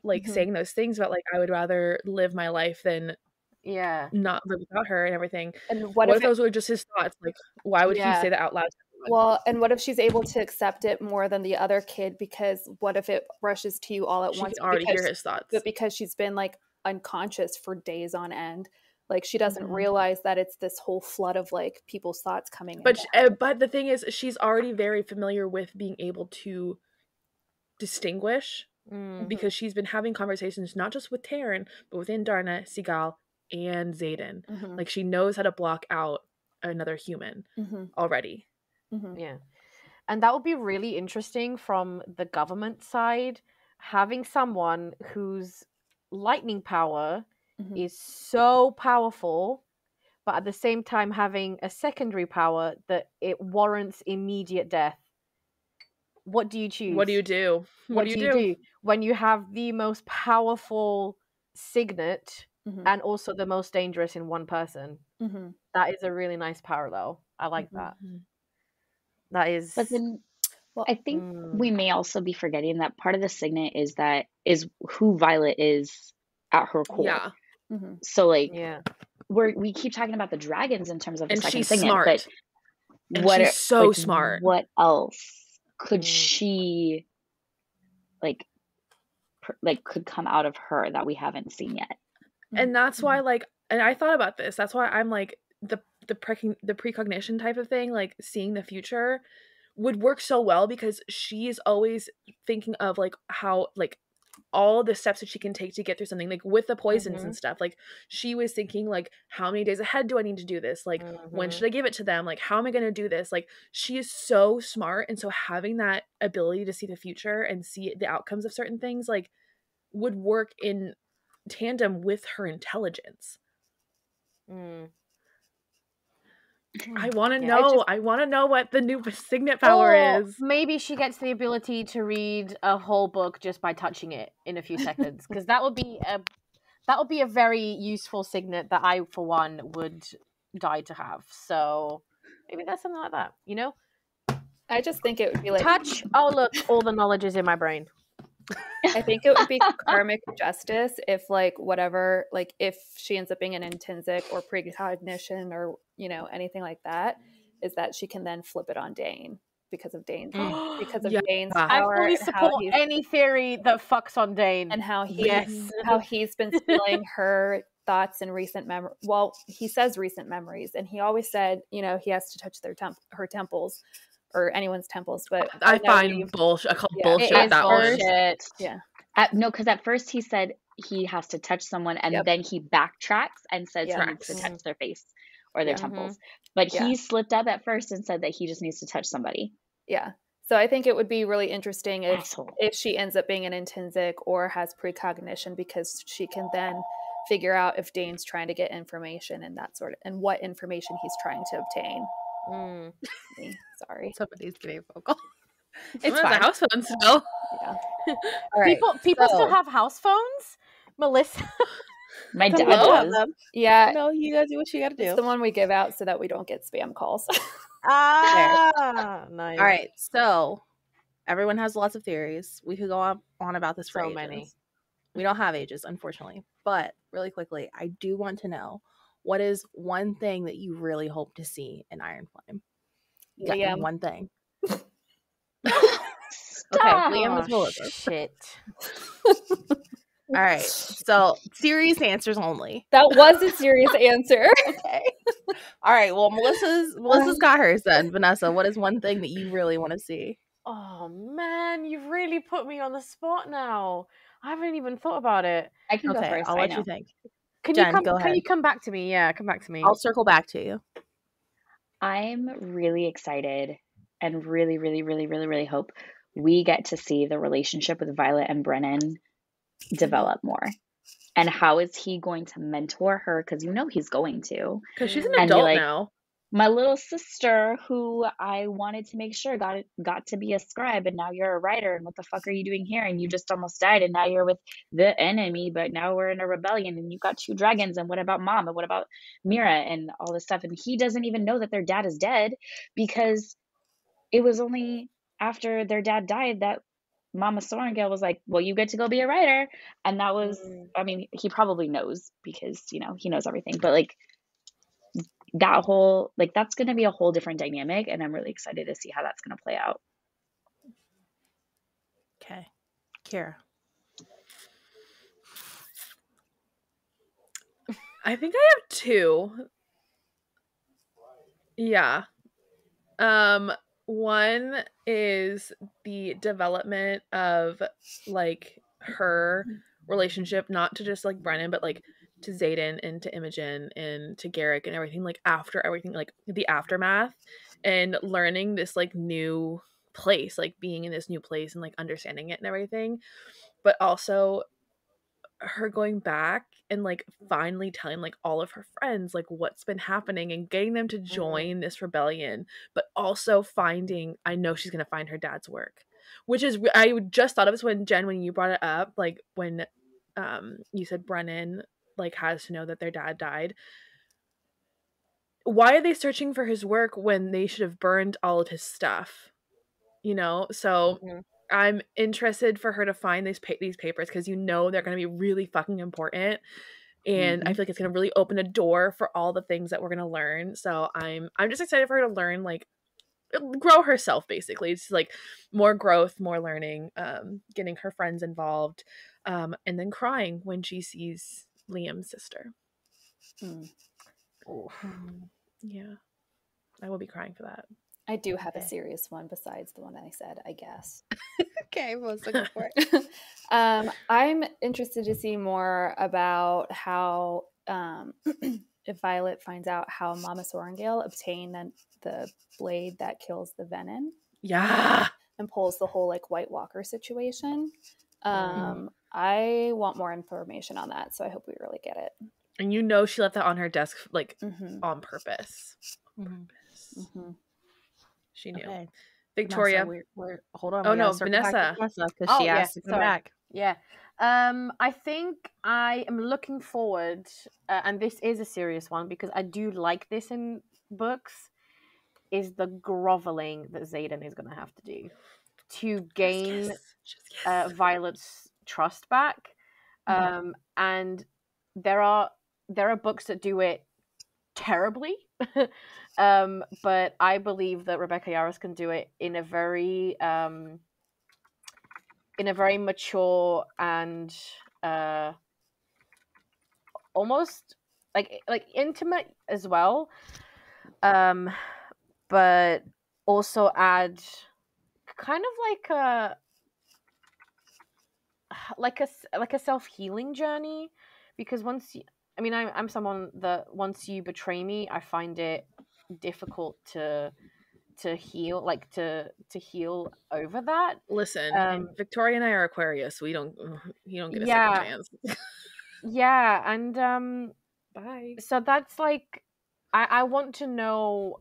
like saying those things about like I would rather live my life than not live without her and everything. And what if those were just his thoughts? Like why would he say that out loud to everyone? Well, and what if she's able to accept it more than the other kid, because what if it rushes to you all at once? She can already hear his thoughts. But because she's been like unconscious for days on end, like she doesn't realize that it's this whole flood of like people's thoughts coming in. But the thing is, she's already very familiar with being able to distinguish because she's been having conversations not just with Taryn but with Andarna, Sigal, and Xaden. Like she knows how to block out another human already. Yeah. And that would be really interesting from the government side, having someone whose lightning power is so powerful, but at the same time having a secondary power that it warrants immediate death. What do you choose? What do you do? What do you do when you have the most powerful signet and also the most dangerous in one person? That is a really nice parallel. I like that. That is. But then I think we may also be forgetting that part of the signet is who Violet is at her core. Yeah. So like, we keep talking about the dragons in terms of the and second she's signet, smart. but And she's so smart. What else could she could come out of her that we haven't seen yet? And that's why, like, and I thought about this. That's why I'm like the precognition type of thing, like seeing the future, would work so well because she's always thinking of like how like all the steps that she can take to get through something, like with the poisons and stuff. Like she was thinking like, how many days ahead do I need to do this? Like when should I give it to them? Like how am I going to do this? Like she is so smart, and so having that ability to see the future and see the outcomes of certain things like would work in tandem with her intelligence. I want to know. I want to know what the new signet power is. Maybe she gets the ability to read a whole book just by touching it in a few seconds, because that would be a very useful signet that I, for one, would die to have. So maybe that's something like that. You know, I just think it would be like touch. Oh look, all the knowledge is in my brain. I think it would be karmic justice if like whatever, like if she ends up being an intrinsic or precognition or, you know, anything like that, is that she can then flip it on Dane because of Dane's Dane's power. I fully support any theory that fucks on Dane. And how he's been stealing her thoughts and recent memory. Well, he says recent memories, and he always said, you know, he has to touch her temples. Or anyone's temples, but I find bullshit. I call bullshit that bullshit. Word. Yeah. No, because at first he said he has to touch someone, and then he backtracks and says he needs to touch their face or their temples. But he slipped up at first and said that he just needs to touch somebody. Yeah. So I think it would be really interesting if she ends up being an intrinsic or has precognition, because she can then figure out if Dane's trying to get information and that sort of, and what information he's trying to obtain. Sorry, somebody's getting vocal. It's fine. A house phone still. Yeah. All right. People still have house phones. Melissa, my dad does. Yeah. No, you gotta do what you gotta do. It's the one we give out so that we don't get spam calls. Nice. All right. So everyone has lots of theories. We could go on about this for ages. Many. We don't have ages, unfortunately. But really quickly, I do want to know, what is one thing that you really hope to see in Iron Flame? Liam. One thing. Stop. Okay, Liam is Melissa. Shit. All right. So serious answers only. That was a serious answer. Okay. All right. Well, Melissa's got hers then. Vanessa, what is one thing that you really want to see? Oh man, you've really put me on the spot now. I haven't even thought about it. I can go first. I'll let you think. Can you come back to me? Yeah, come back to me. I'll circle back to you. I'm really excited and really, really, really, really, really hope we get to see the relationship with Violet and Brennan develop more. And how is he going to mentor her? Because you know he's going to. Because she's an adult now. My little sister, who I wanted to make sure got to be a scribe, and now you're a writer, and what the fuck are you doing here? And you just almost died, and now you're with the enemy, but now we're in a rebellion, and you've got 2 dragons, and what about mom, and what about Mira, and all this stuff? And he doesn't even know that their dad is dead, because it was only after their dad died that Mama Sorengale was like, well, you get to go be a writer. And that was, I mean, he probably knows, because, you know, he knows everything, but like, that whole, like, that's going to be a whole different dynamic, and I'm really excited to see how that's going to play out. Okay. Kiara. I think I have 2. Yeah. One is the development of like her relationship, not to just like Brennan, but like to Xaden and to Imogen and to Garrick and everything, like after everything, like the aftermath, and learning this like new place, like being in this new place and like understanding it and everything. But also her going back and like finally telling like all of her friends like what's been happening and getting them to join this rebellion, but also finding, I know she's gonna find her dad's work, which is, I just thought of this when Jen, when you brought it up, like when you said Brennan like has to know that their dad died. Why are they searching for his work when they should have burned all of his stuff? You know, so I'm interested for her to find these papers, because you know they're going to be really fucking important, and I feel like it's going to really open a door for all the things that we're going to learn. So I'm just excited for her to learn, like grow herself. Basically, it's like more growth, more learning, getting her friends involved, and then crying when she sees Liam's sister. Yeah, I will be crying for that. I do have a serious one besides the one I said, I guess. Okay, well, let's go for it. I'm interested to see more about how, if Violet finds out how Mama Sorrengail obtained the blade that kills the venom. Yeah. And pulls the whole like White Walker situation. I want more information on that, so I hope we really get it. And you know she left that on her desk like on purpose. She knew. Okay. Victoria. Vanessa, we're hold on. Oh no, Vanessa. Because she asked to come back. Yeah. I think I am looking forward, and this is a serious one because I do like this in books, is the groveling that Xaden is going to have to do to gain Violet's trust back. And there are books that do it terribly, but I believe that Rebecca Yarros can do it in a very mature and almost like intimate as well, but also add kind of like a self-healing journey, because once you, I mean, I'm someone that once you betray me, I find it difficult to heal, like to heal over that. Listen, Victoria and I are Aquarius, so you don't get a second chance. Yeah, and bye. So that's like, I want to know,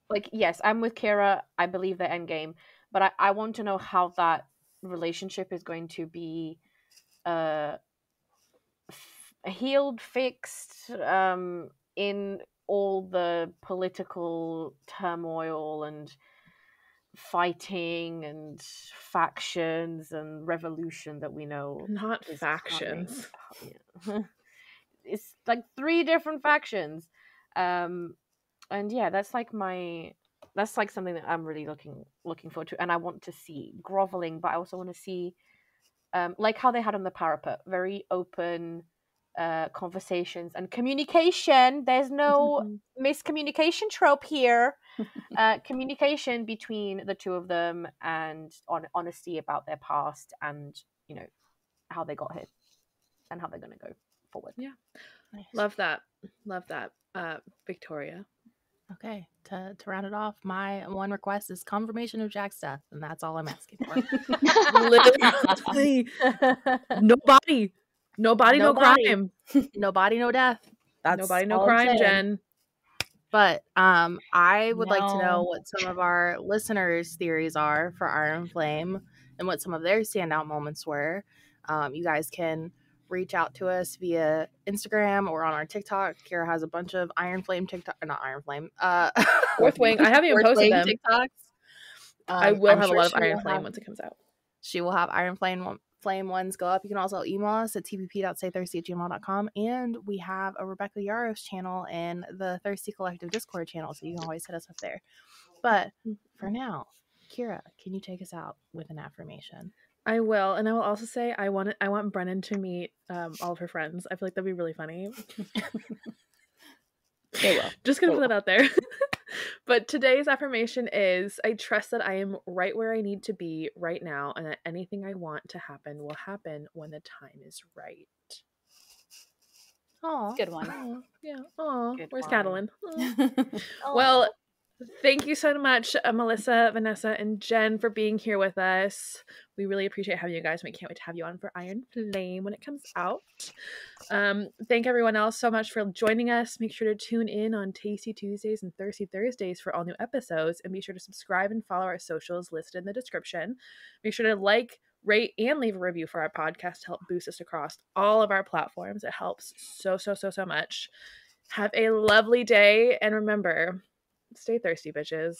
like, yes, I'm with Kiara. I believe the end game, but I want to know how that relationship is going to be healed, fixed, in all the political turmoil and fighting and factions and revolution that we know. Not factions. It's like 3 different factions. And yeah, that's like something that I'm really looking forward to, and I want to see groveling, but I also want to see like how they had on the parapet, very open conversations and communication. There's no miscommunication trope here. Communication between the two of them, and honesty about their past, and you know how they got here and how they're going to go forward. Yeah, nice. Love that. Victoria. Okay, to round it off, my one request is confirmation of Jack's death, and that's all I'm asking for. Literally, nobody, no crime, nobody, no death. That's nobody, no crime, Jen. But I would like to know what some of our listeners' theories are for Iron Flame and what some of their standout moments were. You guys can reach out to us via Instagram or on our TikTok. Kiara has a bunch of Iron Flame TikTok, not Iron Flame. Fourth Wing. I haven't even posted them. TikToks. I will have a lot of Iron Flame once it comes out. She will have Iron Flame ones go up. You can also email us at tpp.saythirsty@gmail.com, and we have a Rebecca Yarros channel and the Thirsty Collective Discord channel, so you can always hit us up there. But for now, Kiara, can you take us out with an affirmation? I will, and I will also say I want Brennan to meet all of her friends. I feel like that'd be really funny. They will. Just gonna put that out there. But today's affirmation is: I trust that I am right where I need to be right now, and that anything I want to happen will happen when the time is right. Oh, good one. Yeah. Oh, where's Xaden? Well, Thank you so much, Melissa, Vanessa, and Jen, for being here with us. We really appreciate having you guys. We can't wait to have you on for Iron Flame when it comes out. Thank everyone else so much for joining us. Make sure to tune in on Tasty Tuesdays and Thirsty Thursdays for all new episodes, and be sure to subscribe and follow our socials listed in the description. Make sure to like, rate, and leave a review for our podcast to help boost us across all of our platforms. It helps so much. Have a lovely day, and remember, stay thirsty, bitches.